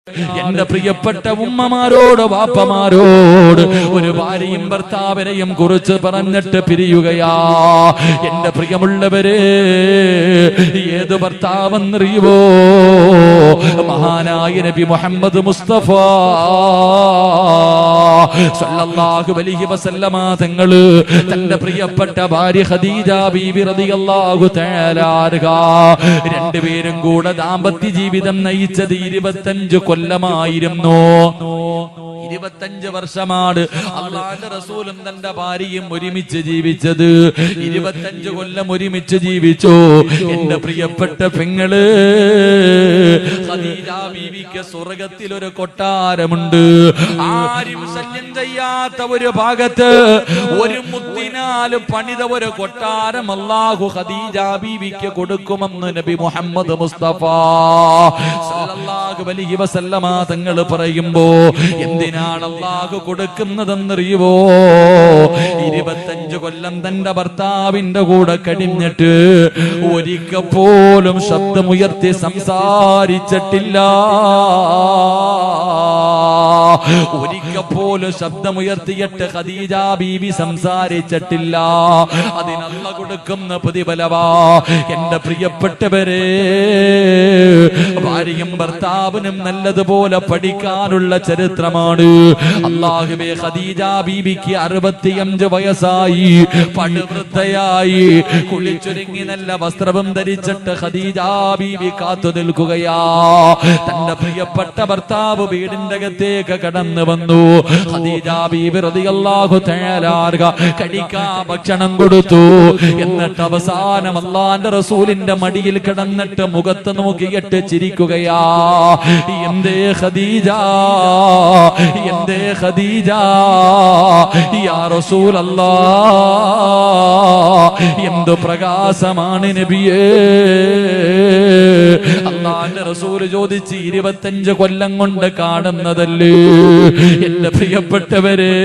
എന്റെ പ്രിയപ്പെട്ട ഉമ്മമാരോട് വാപ്പമാരോട് ഒരു ഭാര്യയും ഭർത്താവിനെയും കുറിച്ച് പറഞ്ഞിട്ട് പിരിയുകയാ. എന്റെ പ്രിയമുള്ളവരെ, ഏത് ഭർത്താവെന്നറിയുവോ? മഹാനായ നബി മുഹമ്മദ് മുസ്തഫ സല്ലല്ലാഹു അലൈഹി വസല്ലമ തങ്ങള് തന്റെ പ്രിയപ്പെട്ട ഭാര്യ ഖദീജ ബീബി റളിയല്ലാഹു തആല അൻഹാ രണ്ടുപേരും കൂടെ ദാമ്പത്യ ജീവിതം നയിച്ചത് 25 കൊല്ലമായിരുന്നു. 25 വർഷമാണ് അല്ലാഹുവിന്റെ റസൂലും തന്റെ ഭാര്യയും ഒരുമിച്ച് ജീവിച്ചത്. 25 കൊല്ലം ഒരുമിച്ച് ജീവിച്ചു. എന്റെ പ്രിയപ്പെട്ട പെങ്ങള്, ഖദീജ ബീവിക്ക് സ്വർഗ്ഗത്തിൽ ഒരു കൊട്ടാരമുണ്ട്. ആരും ശല്യം ചെയ്യാത്ത ഒരു ഭാഗത്ത് ഒരു മുത്തിനാൽ പണിത ഒരു കൊട്ടാരം അല്ലാഹു ഖദീജ ബീവിക്ക് കൊടുക്കുമെന്ന് നബി മുഹമ്മദ് മുസ്തഫ സല്ലല്ലാഹു അലൈഹി വസല്ലമ തങ്ങൾ പറയുമ്പോ എന്തിനാണ് അല്ലാഹു കൊടുക്കുന്നതെന്നറിയുവോ? 25 കൊല്ലം തന്റെ ഭർത്താവിന്റെ കൂടെ കഴിഞ്ഞിട്ട് ഒരിക്കൽ പോലും ശബ്ദമുയർത്തി സംസാരിച്ചിട്ടില്ല. ഒരിക്കൽ പോലും ശബ്ദമുയർത്തിയിട്ട് ഖദീജ ബീവി സംസാരിച്ചിട്ടില്ല. അതിനല്ല കൊടുക്കുന്ന പ്രതിഫലവാ. എന്റെ പ്രിയപ്പെട്ടവരെ, ഭാര്യയും ഭർത്താവിനും നല്ലതുപോലെ പഠിക്കാനുള്ള ചരിത്രമാണ്. അല്ലാഹുവേ, ഖദീജ ബീവിക്ക് 65 വയസ്സായി, പടുവൃദ്ധയായി, കുളിച്ചൊരുങ്ങി നല്ല വസ്ത്രവും ധരിച്ചിട്ട് ഖദീജ ബീവി കാത്തു നിൽക്കുകയാ. തന്റെ പ്രിയപ്പെട്ട ഭർത്താവ് വീടിന്റെ അകത്തേക്ക് കടന്നു വന്നു. ഖദീജ ബീബി റളിയല്ലാഹു തആല അൻഹാ കഴിക്കാൻ ഭക്ഷണം കൊടുത്തു. എന്നിട്ട് അവസാനം അല്ലാഹുവിന്റെ റസൂലിന്റെ മടിയിൽ കിടന്നിട്ട് മുഖത്ത് നോക്കിയിട്ട് ചിരിക്കുകയാ. എന്തേ ഖദീജ, എന്തേ ഖദീജ, യാ റസൂലല്ലാഹ്, എന്ത് പ്രകാശമാണ് നബിയേ. അല്ലാഹുവിന്റെ റസൂൽ ചോദിച്ച്, 25 കൊല്ലം കൊണ്ട് കാണുന്നതല്ലേ എന്റെ പ്രിയപ്പെട്ടവരെ?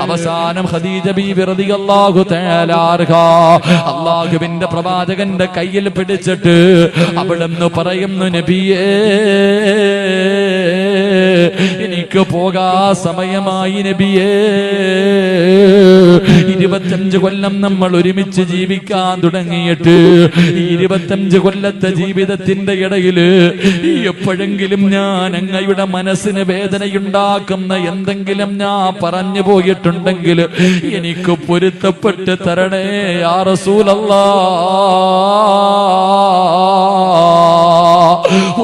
അവസാനം ഖദീജ ബീബി റളിയല്ലാഹു തആല അൻഹാ അല്ലാഹുവിന്റെ പ്രവാചകന്റെ കയ്യിൽ പിടിച്ചിട്ട് അവിടുന്ന് പറയുന്നു, നബിയേ, എനിക്ക് പോകാ സമയമായി നബിയേ. 25 കൊല്ലം നമ്മൾ ഒരുമിച്ച് ജീവിക്കാൻ തുടങ്ങിയിട്ട് 25 കൊല്ലത്തെ ജീവിതത്തിന്റെ ഇടയിൽ എപ്പോഴെങ്കിലും ഞാൻ അങ്ങയുടെ മനസ്സിന് വേദനയുണ്ടാക്കുന്ന എന്തെങ്കിലും ഞാൻ പറഞ്ഞു പോയിട്ടുണ്ടെങ്കിൽ എനിക്ക് പൊരുത്തപ്പെട്ട് തരണേ യാ റസൂലല്ലാഹ്.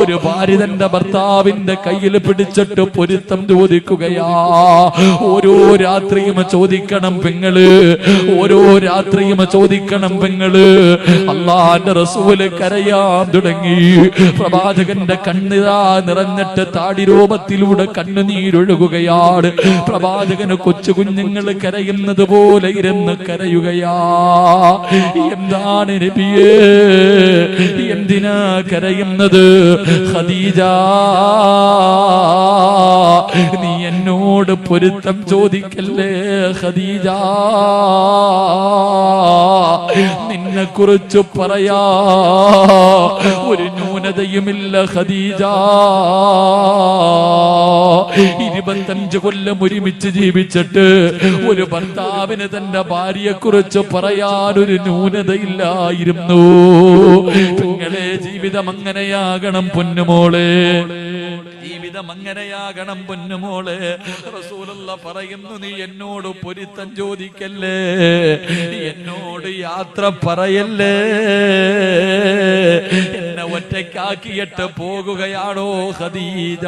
ഒരു ഭാര്യ തന്റെ ഭർത്താവിന്റെ കയ്യിൽ പിടിച്ചിട്ട് പൊരുത്തം ചോദിക്കുകയാ. ഓരോ രാത്രിയും ചോദിക്കണം പെങ്ങള്, ഓരോ രാത്രിയും ചോദിക്കണം പെങ്ങള്. അല്ലാഹുവിന്റെ റസൂല് കരയാൻ തുടങ്ങി. പ്രവാചകന്റെ കണ്ണിതാ നിറഞ്ഞിട്ട് താടിരോമത്തിലൂടെ കണ്ണുനീരൊഴുകുകയാണ്. പ്രവാചകന് കൊച്ചു കുഞ്ഞുങ്ങൾ കരയുന്നത് പോലെ ഇരുന്ന് കരയുകയാ. എന്താണ് നബിയേ, എന്തിനാ കരയുന്നത്? ഖദീജ, നീ എന്നോട് പൊരുത്തം ചോദിക്കല്ലേ ഖദീജ. നിന്നെ കുറിച്ച് പറയാ ഒരു ന്യൂനതയുമില്ല ഖദീജ. 25 കൊല്ലം ഒരുമിച്ച് ജീവിച്ചിട്ട് ഒരു ഭർത്താവിന് തന്റെ ഭാര്യയെ കുറിച്ച് പറയാനൊരു ന്യൂനതയില്ലായിരുന്നു. നിങ്ങളെ ജീവിതം അങ്ങനെയാകണം പൊന്നുമോളെ, ജീവിതം അങ്ങനെയാകണം പൊന്നുമോളെ. റസൂലുള്ളാഹി പറയുന്നു, നീ എന്നോട് പൊരുത്തം ചോദിക്കല്ലേ, എന്നോട് യാത്ര പറയല്ലേ. എന്നെ ഒറ്റയ്ക്കാക്കിയിട്ട് പോകുകയാണോ ഖദീജ?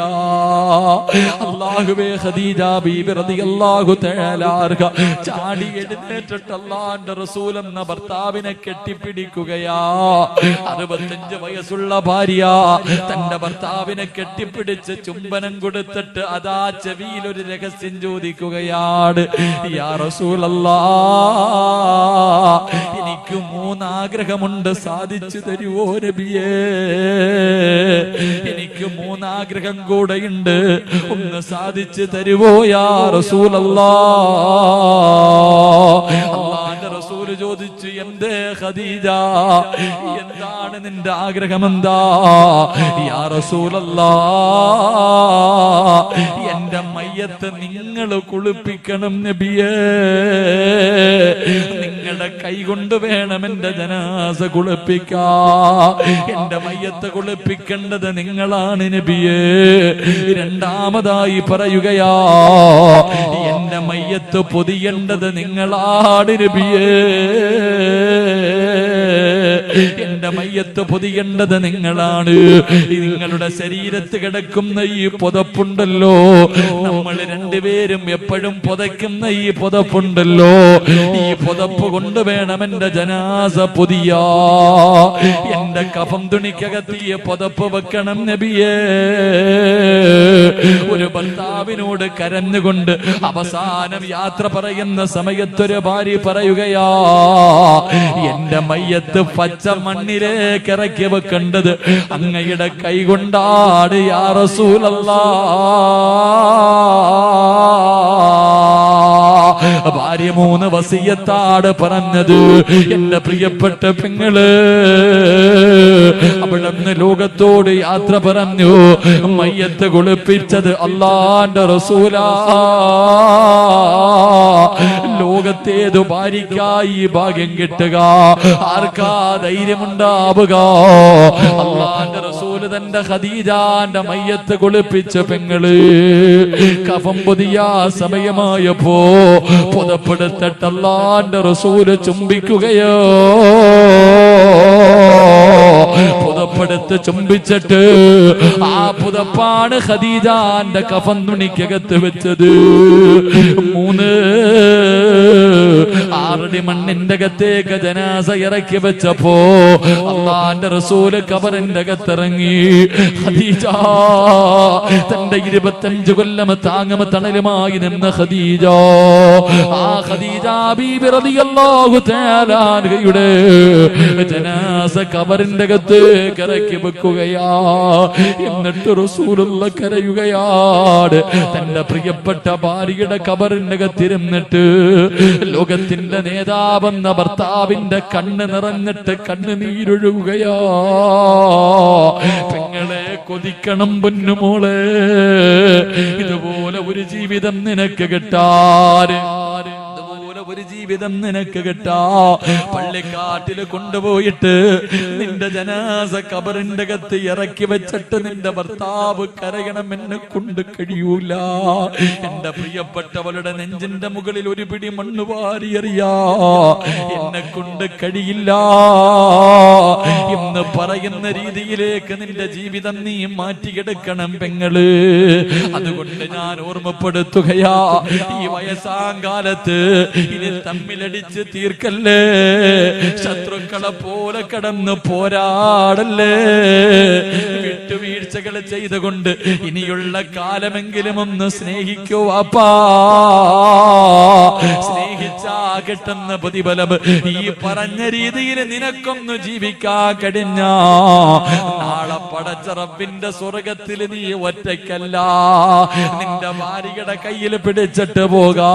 അല്ലാഹുവേ, ഖദീജ ബീബി റളിയല്ലാഹു തആല അൻഹാ ചാടി എഴുന്നേറ്റിട്ട് അല്ലാഹുവിന്റെ റസൂൽ എന്ന ഭർത്താവിനെ കെട്ടിപ്പിടിക്കുകയാ. 65 വയസ്സുള്ള ഭാര്യ തന്റെ ഭർത്താവിനെ കെട്ടിപ്പിടിച്ച് ചുംബനം കൊടുത്തിട്ട് അതാ ചെവിയിൽ ഒരു രഹസ്യം ചോദിക്കുകയാണ്. യാ റസൂലല്ലാഹ്, എനിക്ക് 3 ആഗ്രഹമുണ്ട്, സാധിച്ചു തരുവോ നബിയേ? എനിക്ക് 3 ആഗ്രഹം കൂടെയുണ്ട്, ഒന്ന് സാധിച്ചു തരുവോ യാ റസൂലല്ലാഹ്? അല്ലാഹുവിന്റെ റസൂൽ ചോദിച്ചു, എന്തേ ഖദീജ, എന്താണ് നിന്റെ ആഗ്രഹം? എന്താ യാ റസൂലല്ലാഹ്? മയ്യത്ത് നിങ്ങൾ കുളിപ്പിക്കണം നബിയേ. നിങ്ങളുടെ കൈ കൊണ്ട് വേണം എന്റെ ജനാസ കുളിപ്പിക്കാ. എന്റെ മയ്യത്ത് കുളിപ്പിക്കേണ്ടത് നിങ്ങളാണ് നബിയേ. രണ്ടാമതായി പറയുകയാ, എന്റെ മയ്യത്ത് പൊതിയേണ്ടത് നിങ്ങളാണ് നബിയേ. എന്റെ മയ്യത്ത് പൊതിയേണ്ടത് നിങ്ങളാണ്. നിങ്ങളുടെ ശരീരത്ത് കിടക്കുന്ന ഈ പുതപ്പുണ്ടല്ലോ, നമ്മൾ രണ്ടുപേരും എപ്പോഴും പുതയ്ക്കുന്ന ഈ പുതപ്പുണ്ടല്ലോ, ഈ പുതപ്പ് കൊണ്ട് വേണം എന്റെ ജനാസ പൊതിയാ. എന്റെ കഫം തുണിക്കകത്ത് ഈ പുതപ്പ് വെക്കണം നബിയേ. ഒരു ഭർത്താവിനോട് കരഞ്ഞുകൊണ്ട് അവസാനം യാത്ര പറയുന്ന സമയത്തൊരു ഭാര്യ പറയുകയാ, എന്റെ മയ്യത്ത് പച്ച മണ്ണിലേക്ക് ഇറക്കി വെക്കേണ്ടത് അങ്ങയുടെ കൈ കൊണ്ടാണ് യാ റസൂലല്ലാഹ്. ഭാര്യ 3 വസിയത്താണ് പറഞ്ഞത്. എന്റെ പ്രിയപ്പെട്ട പെങ്ങള് അവിടുന്ന് ലോകത്തോട് യാത്ര പറഞ്ഞു. മയ്യത്ത് കുളിപ്പിച്ചത് അല്ലാഹുവിന്റെ റസൂലാ. ലോകത്തേതു ഭാര്യക്കായി ഭാഗ്യം കിട്ടുക, ആർക്കാ ധൈര്യമുണ്ടാവുക? അല്ലാഹുവിന്റെ റസൂല് തന്റെ ഖദീജാന്റെ മയ്യത്ത് കുളിപ്പിച്ച പെങ്ങള് കഫം പൊതിയാ സമയമായപ്പോ പുതപ്പെടുത്തിട്ട് അല്ലാഹുവിന്റെ റസൂല് ചുംബിക്കുകയോ. പുതപ്പെടുത്ത് ചുംബിച്ചിട്ട് ആ പുതപ്പാണ് ഖദീജാന്റെ കഫൻ തുണിക്കകത്ത് വെച്ചത്. 6 മണ്ണിന്റെ അകത്തേക്ക് ജനാസ ഇറക്കി വെച്ചപ്പോ അല്ലാഹുവിന്റെ റസൂല് ഖബറിന്റെ അകത്തിറങ്ങി. ഖദീജ തന്റെ 25 കൊല്ലം താങ്ങും തണലുമായി നിന്ന ഖദീജ, ആ ഖദീജ ബീബി റളിയല്ലാഹു തആല അൻഹയുടെ ജനാസ ഖബറിന്റെ അകത്തേക്ക് ഇറക്കി വെക്കുകയാ. എന്നിട്ട് റസൂലുള്ള കരയുകയാണ്. തന്റെ പ്രിയപ്പെട്ട ഭാര്യയുടെ ഖബറിന്റെ അകത്തിരുന്നിട്ട് ലോകത്തിന്റെ നേതാവെന്ന ഭർത്താവിന്റെ കണ്ണ് നിറഞ്ഞിട്ട് കണ്ണുനീരൊഴുകുകയാ. പെങ്ങളെ കൊതിക്കണം പൊന്നുമോളെ, ഇതുപോലെ ഒരു ജീവിതം നിനക്ക് കിട്ടാറ്, ഒരു ജീവിതം നിനക്ക് കിട്ടാ. പള്ളിക്കാട്ടില് കൊണ്ടുപോയിട്ട് നിന്റെ ജനാസ ഖബറിന്റെ അകത്ത് ഇറക്കി വെച്ചിട്ട് നിന്റെ ഭർത്താവ് കരയണം, എന്നെ കൊണ്ട് കഴിയൂല. എന്റെ പ്രിയപ്പെട്ടവളുടെ നെഞ്ചിന്റെ മുകളിൽ ഒരു പിടി മണ്ണ് വാരിയെറിയാ എന്നെ കൊണ്ട് കഴിയില്ല എന്ന് പറയുന്ന രീതിയിലേക്ക് നിന്റെ ജീവിതം നീ മാറ്റിയെടുക്കണം പെങ്ങള്. അതുകൊണ്ട് ഞാൻ ഓർമ്മപ്പെടുത്തുകയാ, ഈ വയസ്സാങ്കാലത്ത് ഇനി തമ്മിലടിച്ച് തീർക്കല്ലേ, ശത്രുക്കളെ പോലെ കടന്ന് പോരാടല്ലേ. വിട്ടുവീഴ്ചകൾ ചെയ്തുകൊണ്ട് ഇനിയുള്ള കാലമെങ്കിലും ഒന്ന് സ്നേഹിക്കൂ വാപ്പാ. സ്നേഹിച്ചാ കിട്ടുന്ന പ്രതിഫലം ഈ പറഞ്ഞ രീതിയിൽ നിനക്കൊന്ന് ജീവിക്കാൻ കഴിഞ്ഞ നാളെ പടച്ച റബ്ബിന്റെ സ്വർഗത്തിൽ നീ ഒറ്റയ്ക്കല്ല, നിന്റെ ഭാര്യയുടെ കയ്യിൽ പിടിച്ചിട്ട് പോകാ.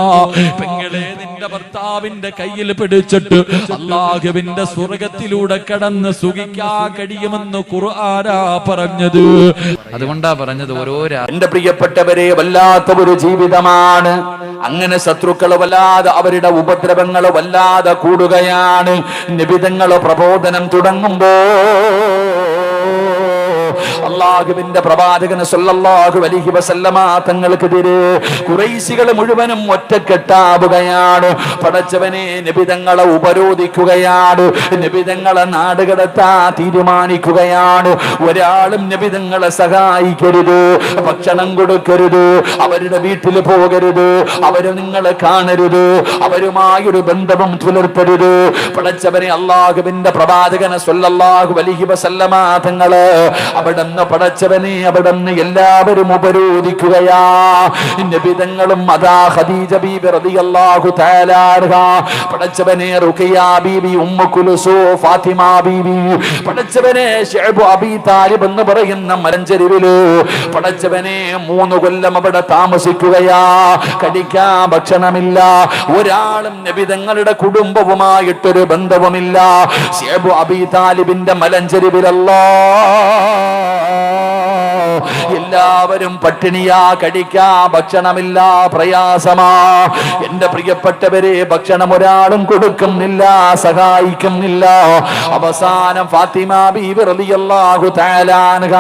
പെങ്ങളെ, നിന്റെ ഭർത്താവിന്റെ കയ്യിൽ പിടിച്ചിട്ട് അല്ലാഹുവിന്റെ സ്വർഗത്തിലൂടെ കടന്ന് സുഖിക്കാൻ കഴിയുമെന്ന് ഖുർആനാ പറഞ്ഞത്. അതുകൊണ്ടാ പറഞ്ഞത് എന്റെ പ്രിയപ്പെട്ടവരെ, വല്ലാത്ത ഒരു ജീവിതമാണ്. അങ്ങനെ ശത്രുക്കൾ വല്ലാതെ അവരുടെ ഉപദ്രവങ്ങൾ വല്ലാതെ കൂടുകയാണ്. നിബിധങ്ങൾ പ്രബോധനം തുടങ്ങുമ്പോ അല്ലാഹുവിന്റെ പ്രവാചകൻ സല്ലല്ലാഹു അലൈഹി വസല്ലമ തങ്ങൾക്കെതിരെ ഖുറൈശികൾ മുഴുവനും ഒറ്റക്കെട്ടാവുകയാണ്. പടച്ചവനെ, നബിതങ്ങളെ ഉപരോധിക്കുകയാണ്, നബിതങ്ങളെ നാടുകടത്താൻ തീരുമാനിക്കുകയാണ്. ഒരാളും നബിതങ്ങളെ സഹായിക്കരുത്, ഭക്ഷണം കൊടുക്കരുത്, അവരുടെ വീട്ടിൽ പോകരുത്, അവര് നിങ്ങളെ കാണരുത്, അവരുമായൊരു ബന്ധവും പുലർത്തരുത്. പടച്ചവനെ, അല്ലാഹുവിന്റെ പ്രവാചകൻ സല്ലല്ലാഹു അലൈഹി വസല്ലമ തങ്ങള് അവിടുന്ന് പടച്ചവനെ, അവിടുന്ന് എല്ലാവരും ഉപരോധിക്കുകയാ. നബിതങ്ങളും അതാ ഖദീജ ബീബി റളിയല്ലാഹു തആല അൻഹ, പടച്ചവനെ റുഖിയ ബീബി, ഉമ്മു കുൽസൂം, ഫാത്തിമ ബീബി, പടച്ചവനെ ശഅബ് അബീ താലിബ് എന്ന് പറയുന്ന മലഞ്ചെരുവില് പടച്ചവനെ 3 കൊല്ലം അവിടെ താമസിക്കുകയാ. കഴിക്കാൻ ഭക്ഷണമില്ല, ഒരാളും നബിതങ്ങളുടെ കുടുംബവുമായിട്ടൊരു ബന്ധവുമില്ല. ശഅബ് അബീ താലിബിന്റെ മലഞ്ചെരുവിലല്ലാ എല്ലാവരും പട്ടിണിയാ, കഴിക്കാ ഭക്ഷണമില്ല, പ്രയാസമാ. എന്റെ പ്രിയപ്പെട്ടവരെ, ഭക്ഷണം ഒരാളും കൊടുക്കുന്നില്ല, സഹായിക്കുന്നില്ല. അവസാനം ഫാത്തിമ ബീവി റളിയല്ലാഹു തആല അൻഹ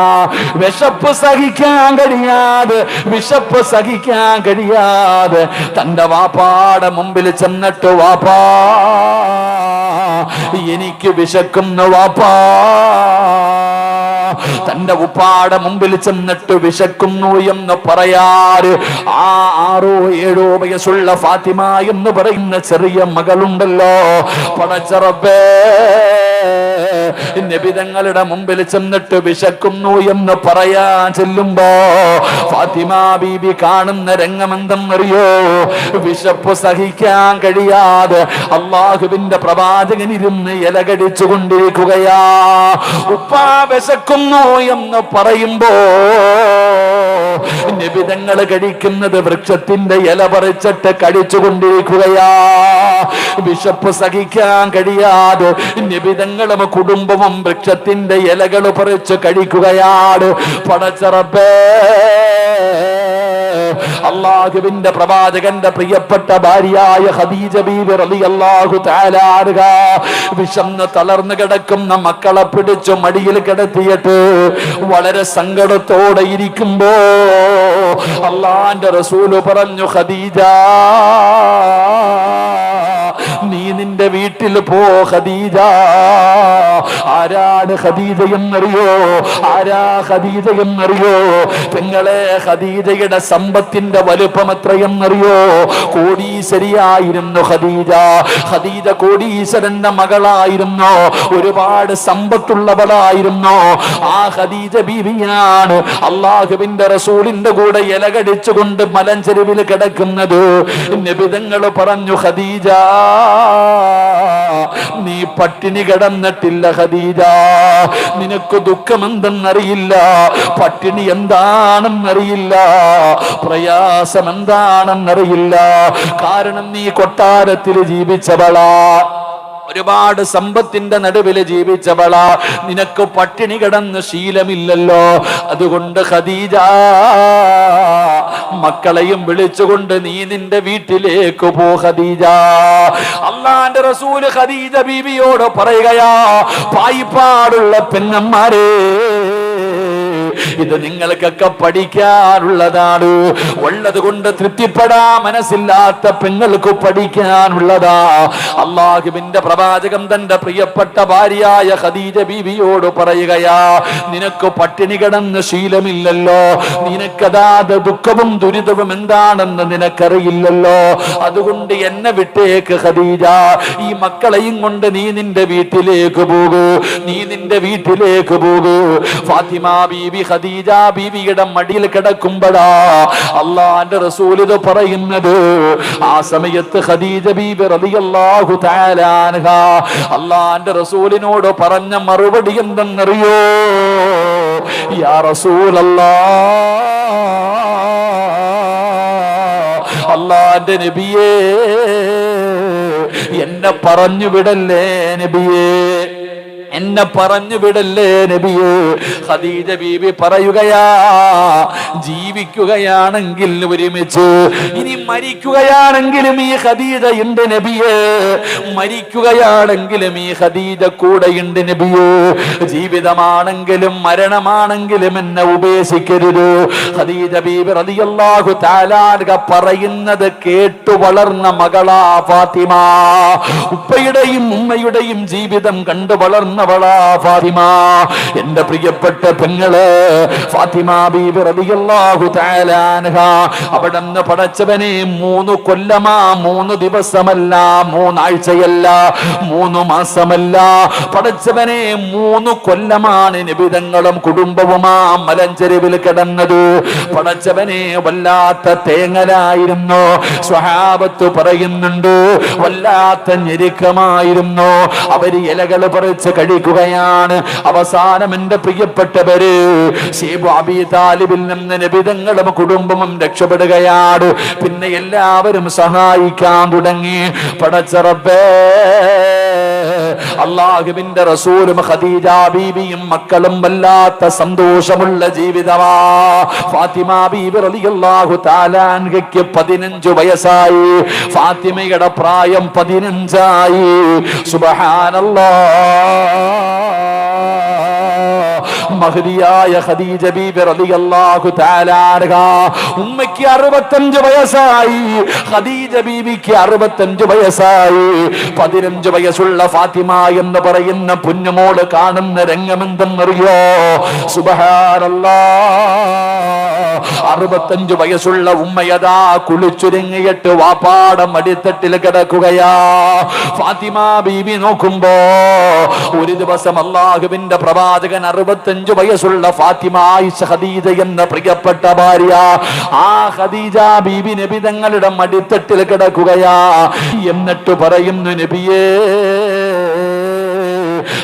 വിശപ്പ് സഹിക്കാൻ കഴിയാതെ തന്റെ വാപ്പാടെ മുമ്പിൽ ചെന്നിട്ട്, വാപ്പാ എനിക്ക് വിശക്കുന്നു വാപ്പാ. തന്റെ ഉപ്പാടെ മുമ്പിൽ ചെന്നിട്ട് വിശക്കുന്നു എന്ന് പറയാറ്. ആ 6-7 വയസ്സുള്ള ഫാത്തിമ എന്ന് പറയുന്ന ചെറിയ മകളുണ്ടല്ലോ, പടച്ച റബ്ബേ, നബിതങ്ങളുടെ മുമ്പിൽ ചെന്നിട്ട് വിശക്കുന്നു എന്ന് പറയാൻ ചെല്ലുമ്പോ ഫാത്തിമ ബീബി കാണുന്ന രംഗം എന്തെന്നറിയോ? വിശപ്പ് സഹിക്കാൻ കഴിയാതെ അള്ളാഹുവിന്റെ പ്രവാചകൻ ഇരുന്ന് ഇലകടിച്ചു കൊണ്ടിരിക്കുകയാ. ഉപ്പാ വിശക്കുന്നു എന്ന് പറയുമ്പോ നബിതങ്ങൾ കഴിക്കുന്നത് വൃക്ഷത്തിന്റെ ഇല പറിച്ചിട്ട് കഴിച്ചുകൊണ്ടിരിക്കുകയാ. വിശപ്പ് സഹിക്കാൻ കഴിയാതെ നബിതങ്ങളും കുടുംബവും വൃക്ഷത്തിന്റെ ഇലകൾ പറിച്ച് കഴിക്കുകയാണ്. പടച്ച റബ്ബേ, അള്ളാഹുവിന്റെ പ്രവാചകന്റെ പ്രിയപ്പെട്ട ഭാര്യയായ ഖദീജ ബീവി റളിയല്ലാഹു തആല അൻഹ വിശന്ന് തളർന്നു കിടക്കുന്ന മക്കളെ പിടിച്ചു മടിയിൽ കിടത്തിയിട്ട് വളരെ സങ്കടത്തോടെ ഇരിക്കുമ്പോ അള്ളാന്റെ റസൂല് പറഞ്ഞു, ഖദീജ, നീ നിന്റെ വീട്ടിൽ പോ ഖദീജ. ആരാണ് ഖദീജ എന്നറിയോ? ആരാ ഖദീജ എന്നറിയോ? പെങ്ങളെ, ഖദീജയുടെ സമ്പത്തിന്റെ വലുപ്പം എത്രയെന്നറിയോ? കോടീശ്വരിയായിരുന്നു ഖദീജ. ഖദീജ കോടീശ്വരന്റെ മകളായിരുന്നു, ഒരുപാട് സമ്പത്തുള്ളവളായിരുന്നു. ആ ഖദീജ ബീവിയാണ് അള്ളാഹുവിന്റെ റസൂലിന്റെ കൂടെ ഇലകടിച്ചുകൊണ്ട് മലഞ്ചെരുവിൽ കിടക്കുന്നത്. നബിതങ്ങൾ പറഞ്ഞു, ഖദീജ, നീ പട്ടിണി കിടന്നിട്ടില്ല ഖദീജ. നിനക്ക് ദുഃഖമെന്തെന്നറിയില്ല, പട്ടിണി എന്താണെന്നറിയില്ല, പ്രയാസം എന്താണെന്നറിയില്ല. കാരണം നീ കൊട്ടാരത്തിൽ ജീവിച്ചവളാ, ഒരുപാട് സമ്പത്തിന്റെ നടുവിൽ ജീവിച്ചവളാ. നിനക്ക് പട്ടിണി കിടന്ന് ശീലമില്ലല്ലോ. അതുകൊണ്ട് ഖദീജ, മക്കളെയും വിളിച്ചുകൊണ്ട് നീ നിന്റെ വീട്ടിലേക്ക് പോ ഖദീജ. അല്ലാഹുവിന്റെ റസൂൽ ഖദീജ ബീവിയോട് പറയുകയാ, പായിപ്പാടുള്ള പെങ്ങന്മാരെ, ഇത് നിങ്ങൾക്കൊക്കെ പഠിക്കാനുള്ളതാണ്. ഉള്ളത് കൊണ്ട് തൃപ്തിപ്പെടാ മനസ്സില്ലാത്ത പെങ്ങൾക്ക് പഠിക്കാനുള്ളതാ. അള്ളാഹുവിന്റെ പ്രവാചകൻ തന്റെ പ്രിയപ്പെട്ട ഭാര്യയായ ഖദീജ ബീവിയോട് പറയുകയാ, നിനക്ക് പട്ടിണി കിടന്ന് ശീലമില്ലല്ലോ, നിനക്കതാത് ദുഃഖവും ദുരിതവും എന്താണെന്ന് നിനക്കറിയില്ലല്ലോ. അതുകൊണ്ട് എന്നെ വിട്ടേക്ക് ഖദീജ. ഈ മക്കളെയും കൊണ്ട് നീ നിന്റെ വീട്ടിലേക്ക് പോകൂ, നീ നിന്റെ വീട്ടിലേക്ക് പോകൂ. ഫാത്തിമ ബീവി ഖദീജ ബീവിയുടെ മടിയിൽ കിടക്കുമ്പോഴാ അള്ളാന്റെ റസൂൽ ഇത് പറയുന്നത്. ആ സമയത്ത് ഖദീജ ബീവി റളിയല്ലാഹു തആല അൻഹ അള്ളാന്റെ റസൂലിനോട് പറഞ്ഞ മറുപടി എന്തെന്നറിയോ? യാ റസൂലല്ലാഹ്, അള്ളാന്റെ നബിയേ, എന്നെ പറഞ്ഞു വിടല്ലേ നബിയേ, എന്നെ പറഞ്ഞു വിടല്ലേ നബിയേ. ഖദീജ ബീബി പറയുകയാ, ജീവിക്കുകയാണെങ്കിൽ ഒരുമിച്ച്, ഇനി മരിക്കുകയാണെങ്കിലും ഈ ഖദീജയുണ്ട് നബിയേ, മരിക്കുകയാണെങ്കിലും ഈ ഖദീജ കൂടെയുണ്ട് നബിയേ. ജീവിതമാണെങ്കിലും മരണമാണെങ്കിലും എന്നെ ഉപേക്ഷിക്കരുത്. ഖദീജ ബീബി റളിയല്ലാഹു തആല അൻഹ പറയുന്നത് കേട്ടു വളർന്ന മകളാ ഫാത്തിമ. ഉപ്പയുടെയും ഉമ്മയുടെയും ജീവിതം കണ്ടു വളർന്ന ഫാത്തിമ. എന്റെ പ്രിയപ്പെട്ട പെങ്ങള് ഫാത്തിമ ബീബി റളിയല്ലാഹു തആല അൻഹ അവിടുന്ന് പടച്ചവനെ 3 കൊല്ലമാ, 3 ദിവസമല്ല, 3 ആഴ്ചയല്ല, 3 മാസമല്ല, പടച്ചവനെ 3 കൊല്ലമാണ് നിബിധങ്ങളും കുടുംബവുമാ മലഞ്ചെരുവിൽ കിടന്നത്. പടച്ചവനെ വല്ലാത്ത തേങ്ങലായിരുന്നു. സ്വഹാബത്ത് പറയുന്നുണ്ട്, വല്ലാത്ത ഞെരുക്കമായിരുന്നു. അവര് ഇലകൾ പറിച്ച് കഴിക്കുകയാണ്. അവസാനം എന്റെ പ്രിയപ്പെട്ടവര് ശൈബ് അബീ താലിബിൽ നിന്ന് നബിതങ്ങളും കുടുംബവും രക്ഷപ്പെടുകയാണ്. പിന്നെ എല്ലാവരും സഹായിക്കാൻ തുടങ്ങി. പടച്ച റബ്ബേ, അള്ളാഹുവിന്റെ റസൂലും ഖദീജ ബീവിയും മക്കളും വല്ലാത്ത സന്തോഷമുള്ള ജീവിതമാ. ഫാത്തിമ ബീബി റളിയല്ലാഹു തആല അൻഹയ്ക്ക് 15 വയസ്സായി. ഫാത്തിമയുടെ പ്രായം 15ആയി. സുബ്ഹാനല്ലാഹ്. മഹദിയായ ഖദീജ ബീബി റളിയല്ലാഹു തആല അൻഹ ഉമ്മയ്ക്ക് 65 വയസ്സായി. ഖദീജ ബീവിക്ക് 65 വയസ്സായി. 15 വയസ്സുള്ള ഫാത്തിമ എന്ന് പറയുന്ന പൊന്നുമോള് കാണുന്ന രംഗമെന്തെന്നറിയോ? സുബ്ഹാനല്ലാഹ്. 65 വയസ്സുള്ള ഉമ്മയതാ കുളിച്ചുരുങ്ങിയിട്ട് വാപ്പാടം അടിത്തട്ടിൽ കിടക്കുകയാ. ഫാത്തിമ ബീബി നോക്കുമ്പോ ഒരു ദിവസം അല്ലാഹുവിന്റെ പ്രവാചകൻ 65 വയസ്സുള്ള ഫാത്തിമ ആയിഷ ഖദീജ എന്ന പ്രിയപ്പെട്ട ഭാര്യ, ആ ഖദീജ ബീബി നബി തങ്ങളുടെ മടിത്തട്ടിൽ കിടക്കുകയാ. എന്നിട്ട് പറയുന്നു, നബിയേ,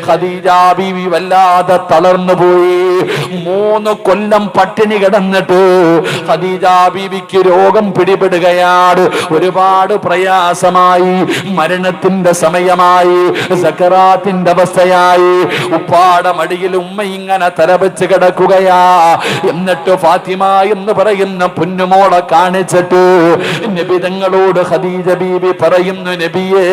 ഖദീജ ബീവി വല്ലാതെ തളർന്നു പോയി. 3 കൊല്ലം പട്ടിണി കിടന്നിട്ട് ഖദീജ ബീവിക്ക് രോഗം പിടിപെടുകയാണ്. ഒരുപാട് പ്രയാസമായി. മരണത്തിന്റെ സമയമായി. സക്കറാത്തിന്റെ അവസ്ഥയായി. ഉപ്പാടെ മടിയിൽ ഉമ്മ ഇങ്ങനെ തലവെച്ച് കിടക്കുകയാ. എന്നിട്ട് ഫാത്തിമ എന്ന് പറയുന്ന പൊന്നുമോളെ കാണിച്ചിട്ട് നബി തങ്ങളോട് ഖദീജ ബീവി പറയുന്നു, നബിയേ,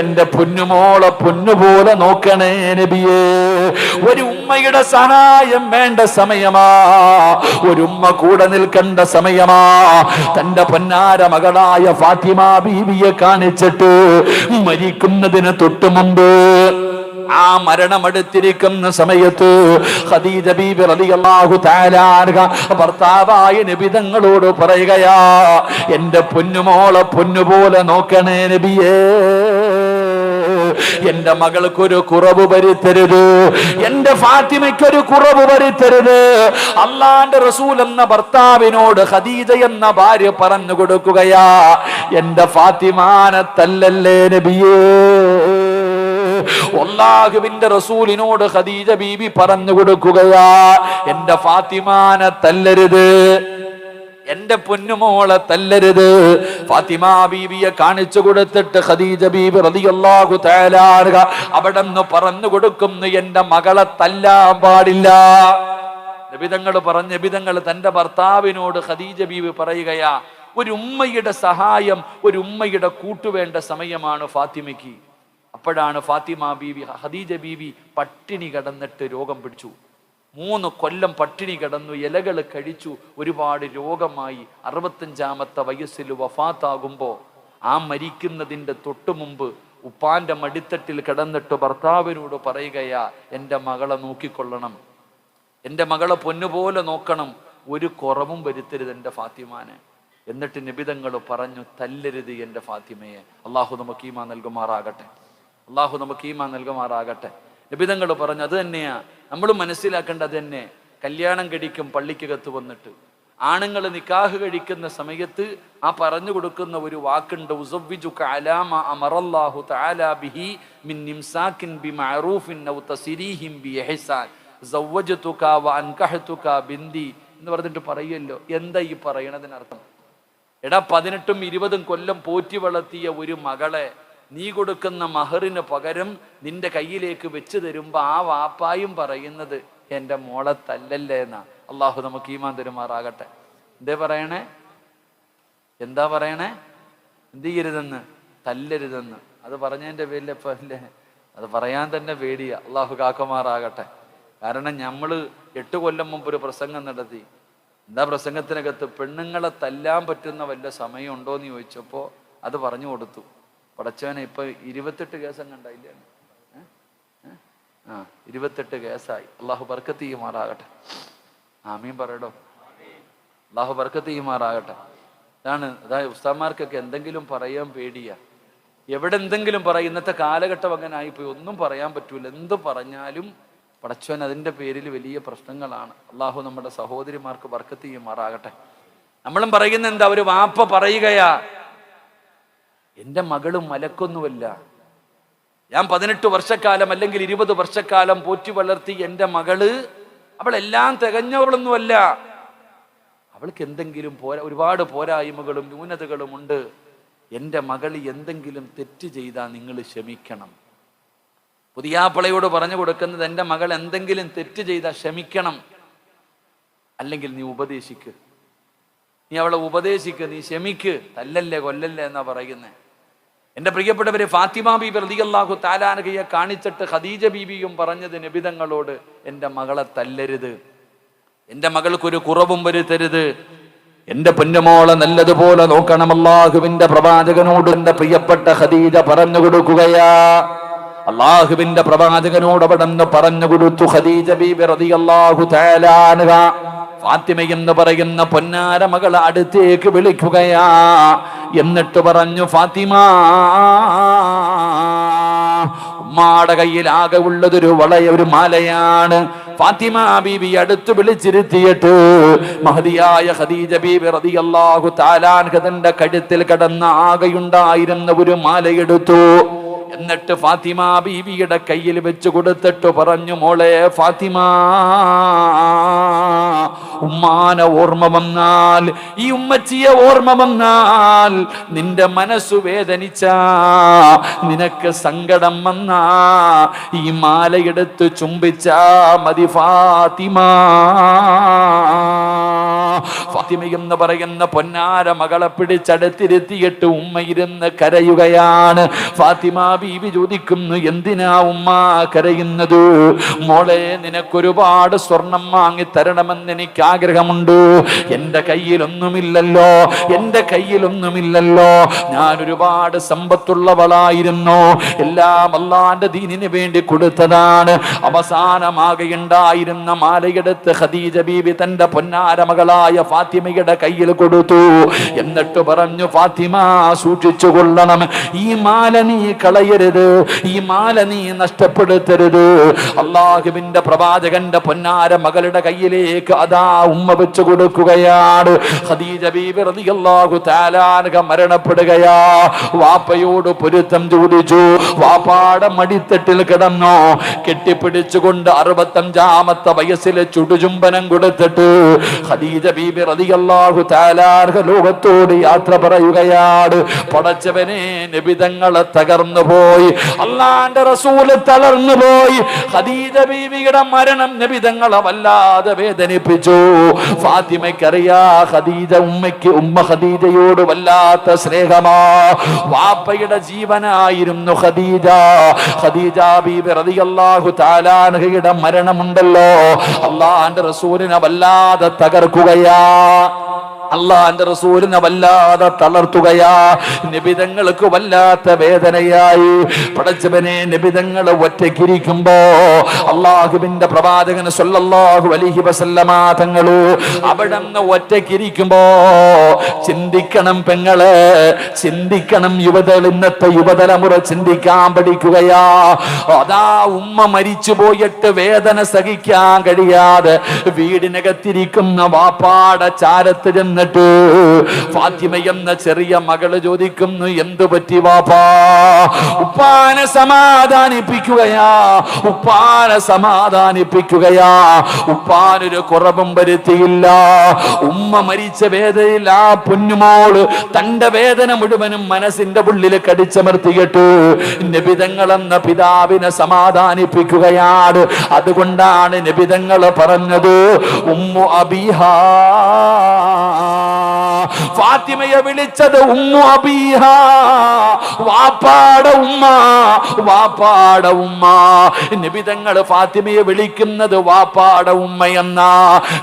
എന്റെ പൊന്നുമോളെ പൊന്നുപോലെ നോക്കണേ നബിയേ. ഒരു ഉമ്മയുടെ സഹായം വേണ്ട സമയമാ. ഒരു ഉമ്മ കൂടെ നിൽക്കേണ്ട സമയമാ. തന്റെ പൊന്നാര മകളായ ഫാത്തിമ ബീവിയെ കാണിച്ചിട്ട് മരിക്കുന്നതിന് തൊട്ടു മുമ്പ്, ആ മരണമെടുത്തിരിക്കുന്ന സമയത്ത് ഖദീജ ബീബി റളിയല്ലാഹു തആല അൻഹ ഭർത്താവായ നബി തങ്ങളോട് പറയുകയാ, എന്റെ പൊന്നുമോളെ പൊന്നുപോലെ നോക്കണേ നബിയേ. എന്റെ മകൾക്കൊരു കുറവ് വരുത്തരുത്. എന്റെ ഫാത്തിമയ്ക്കൊരു കുറവ് വരുത്തരുത്. അള്ളാന്റെ റസൂൽ എന്ന ഭർത്താവിനോട് ഖദീജ എന്ന ഭാര്യ പറഞ്ഞു കൊടുക്കുകയാ, എന്റെ ഫാത്തിമാനെ തല്ലല്ലേ നബിയേ. അല്ലാഹുവിന്റെ റസൂലിനോട് ഖദീജ ബീബി പറഞ്ഞു കൊടുക്കുകയാ, എന്റെ ഫാത്തിമാനെ തല്ലരുത്, എന്റെ പൊന്നുമോളെ തല്ലരുത്. ഫാത്തിമ ബീവിയെ കാണിച്ചു കൊടുത്തിട്ട് ഖദീജ ബീബി റളിയല്ലാഹു തആല അൻഹ അവിടെന്ന് പറഞ്ഞു കൊടുക്കുന്നു, എന്റെ മകളെ തല്ലാൻ പാടില്ല. നബിതങ്ങൾ പറഞ്ഞു, നബിതങ്ങൾ തന്റെ ഭർത്താവിനോട് ഖദീജ ബീബി പറയുകയാ, ഒരു ഉമ്മയുടെ സഹായം, ഒരു ഉമ്മയുടെ കൂട്ടുവേണ്ട സമയമാണ് ഫാത്തിമയ്ക്ക്. അപ്പോഴാണ് ഫാത്തിമ ബീവി, ഖദീജ ബീവി പട്ടിണി കിടന്നിട്ട് രോഗം പിടിച്ചു. 3 കൊല്ലം പട്ടിണി കിടന്നു, ഇലകൾ കഴിച്ചു, ഒരുപാട് രോഗമായി. 65-ാമത്തെ വയസ്സിൽ വഫാത്താകുമ്പോ, ആ മരിക്കുന്നതിന്റെ തൊട്ടു മുമ്പ് ഉപ്പാന്റെ മടിത്തട്ടിൽ കിടന്നിട്ട് ഭർത്താവിനോട് പറയുകയാ, എന്റെ മകളെ നോക്കിക്കൊള്ളണം, എന്റെ മകളെ പൊന്നുപോലെ നോക്കണം, ഒരു കുറവും വരുത്തരുത് എന്റെ ഫാത്തിമാനെ. എന്നിട്ട് നിബിതങ്ങൾ പറഞ്ഞു, തല്ലരുത് എന്റെ ഫാത്തിമയെ. അള്ളാഹു നമുക്ക് ഈമാൻ നൽകുമാറാകട്ടെ. അള്ളാഹു നമുക്ക് ഈമാൻ നൽകുമാറാകട്ടെ. നിബിതങ്ങൾ പറഞ്ഞു, അത് തന്നെയാ നമ്മൾ മനസ്സിലാക്കേണ്ടത്. അത് തന്നെ കല്യാണം കഴിക്കും പള്ളിക്കകത്ത് വന്നിട്ട്, ആണുങ്ങൾ നിക്കാഹ് കഴിക്കുന്ന സമയത്ത് ആ പറഞ്ഞു കൊടുക്കുന്ന ഒരു വാക്കുണ്ട്, ഉസവ്വിജുക അലാ മാ അമറല്ലാഹു തആല ബിഹി മിൻ ഇംസാകിൻ ബിമഅറൂഫിൻ ഔ തസ്രീഹിൻ ബിഇഹ്സാൻ സവ്വജതുക വ അൻകഹതുക ബിന്ദി എന്ന് പറഞ്ഞിട്ട് പറയുമല്ലോ. എന്താ ഈ പറയണതിനർത്ഥം? എടാ, 18ഉം 20ഉം കൊല്ലം പോറ്റി വളർത്തിയ ഒരു മകളെ നീ കൊടുക്കുന്ന മഹറിന് പകരം നിന്റെ കയ്യിലേക്ക് വെച്ച് തരുമ്പോ ആ വാപ്പായും പറയുന്നത്, എന്റെ മോളെ തല്ലല്ലേ എന്നാ. അള്ളാഹു നമുക്ക് ഈമാൻ തരുമാറാകട്ടെ. എന്തേ പറയണേ? എന്താ പറയണേ? എന്ത് ചെയ്യരുതെന്ന്? തല്ലരുതെന്ന്. അത് പറഞ്ഞതിന്റെ പേരിലിപ്പോ അല്ലേ, അത് പറയാൻ തന്നെ പേടിയാ. അള്ളാഹു കാക്കുമാറാകട്ടെ. കാരണം നമ്മള് 8 കൊല്ലം മുമ്പ് ഒരു പ്രസംഗം നടത്തി. എന്താ പ്രസംഗത്തിനകത്ത്? പെണ്ണുങ്ങളെ തല്ലാൻ പറ്റുന്ന വല്ല സമയം ഉണ്ടോന്ന് ചോദിച്ചപ്പോ അത് പറഞ്ഞു കൊടുത്തു. പടച്ചവനെ, ഇപ്പൊ 28 കേസം കണ്ടായില്ലേ? 28 കേസായി. അള്ളാഹു ബർക്കത്ത് ചെയ്യുമാറാകട്ടെ. ആമീൻ പറയടോ. അള്ളാഹു ബർക്കത്ത് ചെയ്യുമാറാകട്ടെ. അതായത് ഉസ്താദ്മാർക്കൊക്കെ എന്തെങ്കിലും പറയാൻ പേടിയാ. എവിടെ എന്തെങ്കിലും പറയും. ഇന്നത്തെ കാലഘട്ടം അങ്ങനെ ആയിപ്പോയി, ഒന്നും പറയാൻ പറ്റൂല. എന്ത് പറഞ്ഞാലും പടച്ചവൻ അതിൻ്റെ പേരിൽ വലിയ പ്രശ്നങ്ങളാണ്. അള്ളാഹു നമ്മുടെ സഹോദരിമാർക്ക് ബർക്കത്ത് ചെയ്യുമാറാകട്ടെ. നമ്മളും പറയുന്ന എന്താ, ഒരു വാപ്പ പറയുകയാ, എൻ്റെ മകളും മലക്കൊന്നുമല്ല, ഞാൻ 18 വർഷക്കാലം അല്ലെങ്കിൽ 20 വർഷക്കാലം പോറ്റി വളർത്തി എൻ്റെ മകള്, അവളെല്ലാം തികഞ്ഞവളൊന്നുമല്ല, അവൾക്ക് എന്തെങ്കിലും ഒരുപാട് പോരായ്മകളും ന്യൂനതകളും ഉണ്ട്. എൻ്റെ മകൾ എന്തെങ്കിലും തെറ്റ് ചെയ്താൽ നിങ്ങൾ ക്ഷമിക്കണം. പുതിയാപ്പിളയോട് പറഞ്ഞു കൊടുക്കുന്നത്, എൻ്റെ മകൾ എന്തെങ്കിലും തെറ്റ് ചെയ്താൽ ക്ഷമിക്കണം, അല്ലെങ്കിൽ നീ ഉപദേശിക്ക്, നീ അവളെ ഉപദേശിക്ക്, നീ ക്ഷമിക്ക്, തല്ലല്ലേ കൊല്ലല്ലേ എന്നാ പറയുന്നത്. എൻ്റെ പ്രിയപ്പെട്ടവരെ, ഫാത്തിമ ബീബി റളിയല്ലാഹു തആല അൻഹയെ കാണിച്ചിട്ട് ഖദീജ ബീബിയും പറഞ്ഞത് നബിതങ്ങളോട്, എൻ്റെ മകളെ തല്ലരുത്, എൻ്റെ മകൾക്കൊരു കുറവും വരുത്തരുത്, എൻ്റെ പൊന്നുമോളെ നല്ലതുപോലെ നോക്കണം. അല്ലാഹുവിന്റെ പ്രവാചകനോട് എൻ്റെ പ്രിയപ്പെട്ട ഖദീജ പറഞ്ഞു കൊടുക്കുകയാ. അല്ലാഹുവിന്റെ പ്രവാചകനോട് അവിടുന്ന് പറഞ്ഞു കൊടുത്തു. ഖദീജ ബീബി റളിയല്ലാഹു തആല അൻഹ ഫാത്തിമ എന്ന് പറയുന്ന പൊന്നാര മകളെ അടുത്തേക്ക് വിളിക്കുകയാ. എന്നിട്ട് പറഞ്ഞു, ഫാത്തിമ, ഉമ്മാടെ കയ്യിൽ ആകെ ഉള്ളതൊരു ഒരു മാലയാണ്. ഫാത്തിമ ബീബി അടുത്ത് വിളിച്ചിരുത്തിയിട്ട് മഹദിയായ ഖദീജ ബീബി റളിയല്ലാഹു തആല അൻഹ തന്റെ കഴുത്തിൽ കിടന്ന ആകെയുണ്ടായിരുന്ന ഒരു മാലയെടുത്തു. എന്നിട്ട് ഫാത്തിമ ബീവിയുടെ കയ്യിൽ വെച്ച് കൊടുത്തിട്ട് പറഞ്ഞു, മോളെ ഫാത്തിമ, ഉമ്മാനെ ഓർമ്മ വന്നാൽ, ഈ ഉമ്മച്ചിയെ ഓർമ്മ വന്നാൽ, നിന്റെ മനസ്സു വേദനിച്ച, നിനക്ക് സങ്കടം വന്ന, ഈ മാലയെടുത്ത് ചുംബിച്ചാ മതി ഫാത്തിമ. ഫാത്തിമ എന്ന് പറയുന്ന പൊന്നാര മകളെ പിടിച്ചടുത്തിരുത്തിയിട്ട് ഉമ്മ ഇരുന്ന് കരയുകയാണ്. ഫാത്തിമ ബീവി ചോദിക്കുന്നു, എന്തിനാ ഉമ്മ കരയുന്നത്? മോളെ, നിനക്കൊരുപാട് സ്വർണം വാങ്ങി തരണമെന്ന് എനിക്ക് ആഗ്രഹമുണ്ട്. എൻ്റെ കയ്യിലൊന്നുമില്ലല്ലോ, എൻ്റെ കയ്യിലൊന്നുമില്ലല്ലോ. ഞാൻ ഒരുപാട് സമ്പത്തുള്ളവളായിരുന്നു, എല്ലാം അല്ലാഹുവിന്റെ ദീനിന് വേണ്ടി കൊടുത്തതാണ്. അവസാനമാകെയുണ്ടായിരുന്ന മാലയെടുത്ത് ഖദീജ ബീവി തന്റെ പൊന്നാര മകളായ ഫാത്തിമയുടെ കയ്യിൽ കൊടുത്തു. എന്നിട്ട് പറഞ്ഞു, ഫാത്തിമ, സൂക്ഷിച്ചു കൊള്ളണം, ഈ മാല നീ കളയരുത്, ഈ മാല നീ നഷ്ടപ്പെടുത്തരുത്. അല്ലാഹുവിന്റെ പ്രവാചകന്റെ പൊന്നാര മകളുടെ കയ്യിലേക്ക് അതാ ഉമ്മ വെച്ചു കൊടുക്കുകയാണ്. ഖദീജ ബീബി റളിയല്ലാഹു തആല അൻഹ മരണപ്പെടുകയാ. വാപ്പയോട് പൊരുത്തം ചോദിച്ചു. വാപ്പാടെ മടിത്തട്ടിൽ കിടന്നു കെട്ടിപ്പിടിച്ചുകൊണ്ട് 65-ാമത്തെ വയസ്സിൽ ചുടുചുംബനം കൊടുത്തിട്ട് ഖദീജ ബീബി റളിയല്ലാഹു തആല അൻഹ ലോകത്തോട് യാത്ര പറയുകയാണ്. പടച്ചവനെ, നബിതങ്ങളെ തകർന്നു പോയി, അല്ലാഹുവിന്റെ റസൂല് തളർന്നു പോയി. ഖദീജ ബീവിയുടെ മരണം നബിതങ്ങളെ വല്ലാതെ വേദനിപ്പിച്ചു. ഫാത്തിമയ്ക്കറിയാ, ഉമ്മ ഖദീജയോട് വല്ലാത്ത സ്നേഹമാ. വാപ്പയുടെ ജീവനായിരുന്നു ഖദീജ. ഖദീജ ബീബി റളിയല്ലാഹു തആല അൻഹയുടെ മരണമുണ്ടല്ലോ, അല്ലാഹുവിന്റെ റസൂലിനെ വല്ലാതെ തകർക്കുകയാ, അല്ലാഹുവിന്റെ റസൂലിനെ വല്ലാതെ തളർത്തുകയാ. നബിതങ്ങൾക്ക് വല്ലാത്ത വേദനയായി. പടച്ചവനെ, നബിതങ്ങൾ ഒറ്റയ്ക്കിരിക്കുമ്പോ അല്ലാഹുവിന്റെ പ്രവാചകൻ സ്വല്ലല്ലാഹു അലൈഹി വസല്ലമ തങ്ങള് അവിടുന്ന് ഒറ്റയ്ക്കിരിക്കുമ്പോ ചിന്തിക്കണം പെങ്ങളെ, ചിന്തിക്കണം യുവതകൾ, ഇന്നത്തെ യുവതലമുറ ചിന്തിക്കാൻ പഠിക്കുകയാ. അതാ ഉമ്മ മരിച്ചു പോയിട്ട് വേദന സഹിക്കാൻ കഴിയാതെ വീടിനകത്തിരിക്കുന്ന വാപ്പാടെ ചാരത്ത് ചെന്നിട്ട് ഫാത്തിമ എന്ന ചെറിയ മകള് ചോദിക്കുന്നു, എന്തു പറ്റി വാപ്പാ? ഉപ്പാനെ സമാധാനിപ്പിക്കുകയാ, ഉപ്പാനെ സമാധാനിപ്പിക്കുകയാ. ഉപ്പാനൊരു കുറവും വരുത്തിയില്ല. ഉമ്മ മരിച്ച വേദനയിൽ ആ പൊന്നുമോള് തന്റെ വേദന മുഴുവനും മനസ്സിന്റെ ഉള്ളിൽ കടിച്ചമർത്തിയിട്ട് നബിതങ്ങളെന്ന പിതാവിനെ സമാധാനിപ്പിക്കുകയാണ്. അതുകൊണ്ടാണ് നബിതങ്ങൾ പറഞ്ഞത്, ഉമ്മു അബീഹാ, ഫാത്തിമയെ വിളിച്ചത് ഉമ്മു അബീഹാ, വാപ്പാടെ ഉമ്മ, വാപ്പാടെ ഉമ്മ. നബിതങ്ങൾ ഫാത്തിമയെ വിളിക്കുന്നത് വാപ്പാടെ ഉമ്മയെന്ന.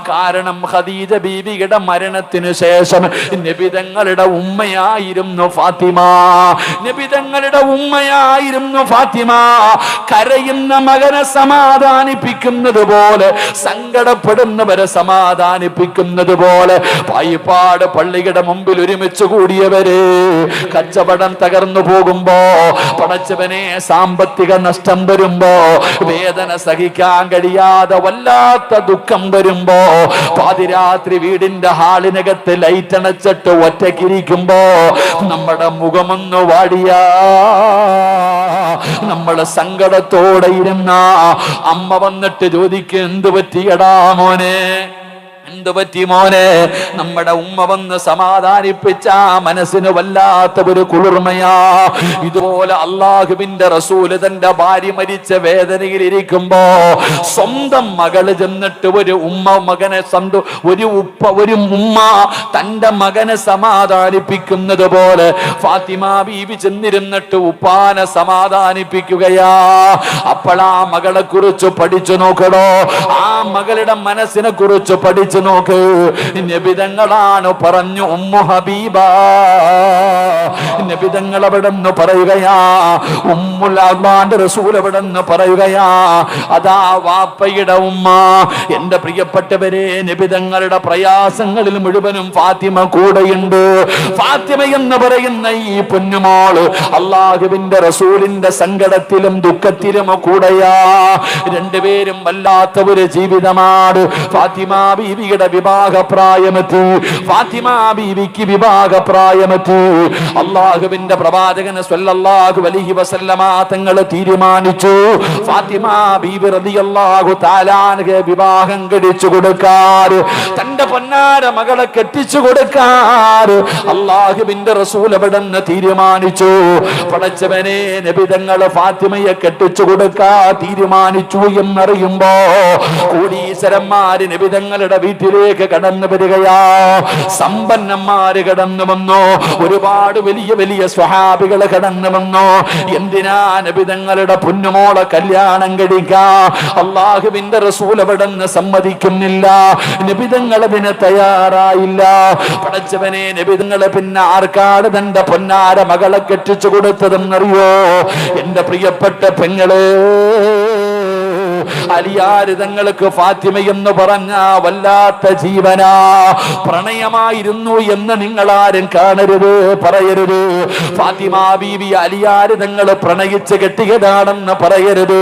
കാരണം ഖദീജ ബീവിയുടെ മരണത്തിന് ശേഷം നബിതങ്ങളുടെ ഉമ്മയായിരുന്നു ഫാത്തിമ, നബിതങ്ങളുടെ ഉമ്മയായിരുന്നു ഫാത്തിമ. കരയുന്ന മകനെ സമാധാനിപ്പിക്കുന്നത് പോലെ, സങ്കടപ്പെടുന്നവരെ സമാധാനിപ്പിക്കുന്നത് പോലെ, പായിപ്പാട് പള്ളിയുടെ മുമ്പിൽ ഒരുമിച്ച് കൂടിയവരെ കച്ചവടം തകർന്നു പോകുമ്പോ, പടച്ചവനെ, സാമ്പത്തിക നഷ്ടം വരുമ്പോ, വേദന സഹിക്കാൻ കഴിയാതെ വല്ലാത്ത ദുഃഖം വരുമ്പോ, പാതിരാത്രി വീടിന്റെ ഹാളിനകത്ത് ലൈറ്റ് അണച്ചിട്ട് ഒറ്റയ്ക്കിരിക്കുമ്പോ നമ്മുടെ മുഖമൊന്ന് വാടിയാ, നമ്മള് സങ്കടത്തോടെ ഇരുന്ന അമ്മ വന്നിട്ട് ചോദിക്കും, എന്തു പറ്റിയടാ മോനെ, എന്തു പറ്റി മോനെ? നമ്മുടെ ഉമ്മ വന്ന് സമാധാനിപ്പിച്ച മനസ്സിന് വല്ലാത്ത ഒരു കുളിർമയാ. ഇതുപോലെ അള്ളാഹുവിന്റെ റസൂല് തന്റെ ഭാര്യ മരിച്ച വേദനയിൽ ഇരിക്കുമ്പോ സ്വന്തം മകള് ചെന്നിട്ട് ഒരു ഉമ്മ തന്റെ മകനെ സമാധാനിപ്പിക്കുന്നത് പോലെ ഫാത്തിമ ബീവി ചെന്നിരുന്നിട്ട് ഉപ്പാനെ സമാധാനിപ്പിക്കുകയാ. അപ്പോൾ ആ മകളെ കുറിച്ച് പഠിച്ചു നോക്കണോ, ആ മകളുടെ മനസ്സിനെ കുറിച്ച് പഠിച്ചു നോക്ക്. നബിതങ്ങളാണ് പറഞ്ഞു ഉമ്മു ഹബീബ. നബിതങ്ങൾ അവിടെ നിന്ന് പറയുകയാ, ഉമ്മുൽ അള്ളാന്റെ റസൂൽ അവിടെ നിന്ന് പറയുകയാ, അതാ വാപ്പയുടെ ഉമ്മ. എന്റെ പ്രിയപ്പെട്ടവരെ, നബിതങ്ങളുടെ പ്രയാസങ്ങളിൽ മുഴുവനും ഫാത്തിമ കൂടെയുണ്ട്. ഫാത്തിമ എന്ന് പറയുന്ന ഈ പൊന്നുമോള് അള്ളാഹുവിന്റെ റസൂലിന്റെ സങ്കടത്തിലും ദുഃഖത്തിലും കൂടെയാ. രണ്ടുപേരും വല്ലാത്ത ഒരു ജീവിതമാണ്. ഫാത്തിമ ബീവിയുടെ വിവാഹ പ്രായമെത്തി. ഫാത്തിമ ബീവിക്ക് വിവാഹ പ്രായമെത്തി. അള്ളാഹുവിന്റെ പ്രവാചകൻ സ്വല്ലല്ലാഹു അലൈഹി വസല്ലമ തങ്ങൾ തീരുമാനിച്ചു, ഫാത്തിമ ബീവി റളിയല്ലാഹു തആല അൻഹയെ വിവാഹം കഴിച്ചു കൊടുക്കാൻ, തന്റെ പൊന്നാര മകളെ കെട്ടിച്ചു കൊടുക്കാൻ അള്ളാഹുവിന്റെ റസൂൽ അവിടുന്ന് തീരുമാനിച്ചു. പടച്ചവനെ, നബിതങ്ങൾ ഫാത്തിമയെ കെട്ടിച്ചു കൊടുക്കാൻ തീരുമാനിച്ചു എന്നറിയുമ്പോ കോടീശ്വരന്മാര് നബിതങ്ങളുടെ വീട്ടിലേക്ക് കടന്നു വരികയാ. സമ്പന്നന്മാര് കടന്നു വന്നു. ഒരുപാട് വലിയ വലിയ സ്വഹാബികൾ കടന്നു വന്നു. എന്തിനാ? നബിതങ്ങളുടെ പൊന്നുമോളെ കല്യാണം കഴിക്കാ. അള്ളാഹുവിന്റെ റസൂൽ അവിടുന്ന് സമ്മതിക്കുന്നില്ല. നബിതങ്ങൾ അതിന് തയ്യാറായില്ല. പടച്ചവനെ, നബിതങ്ങള് പിന്നെ ആർക്കാട് തന്റെ പൊന്നാര മകളെ കെട്ടിച്ചു കൊടുത്തതെന്നറിയോ? എന്റെ പ്രിയപ്പെട്ട പെങ്ങളെ, അലിയാര് തങ്ങൾക്ക് ഫാത്തിമ എന്ന് പറഞ്ഞ വല്ലാത്ത ജീവനാ. പ്രണയമായിരുന്നു എന്ന് നിങ്ങൾ ആരും കാണരുത്, പറയരുത്. ഫാത്തിമ ബീവി അലിയാര് തങ്ങൾ പ്രണയിച്ച് കെട്ടിയതാണെന്ന് പറയരുത്.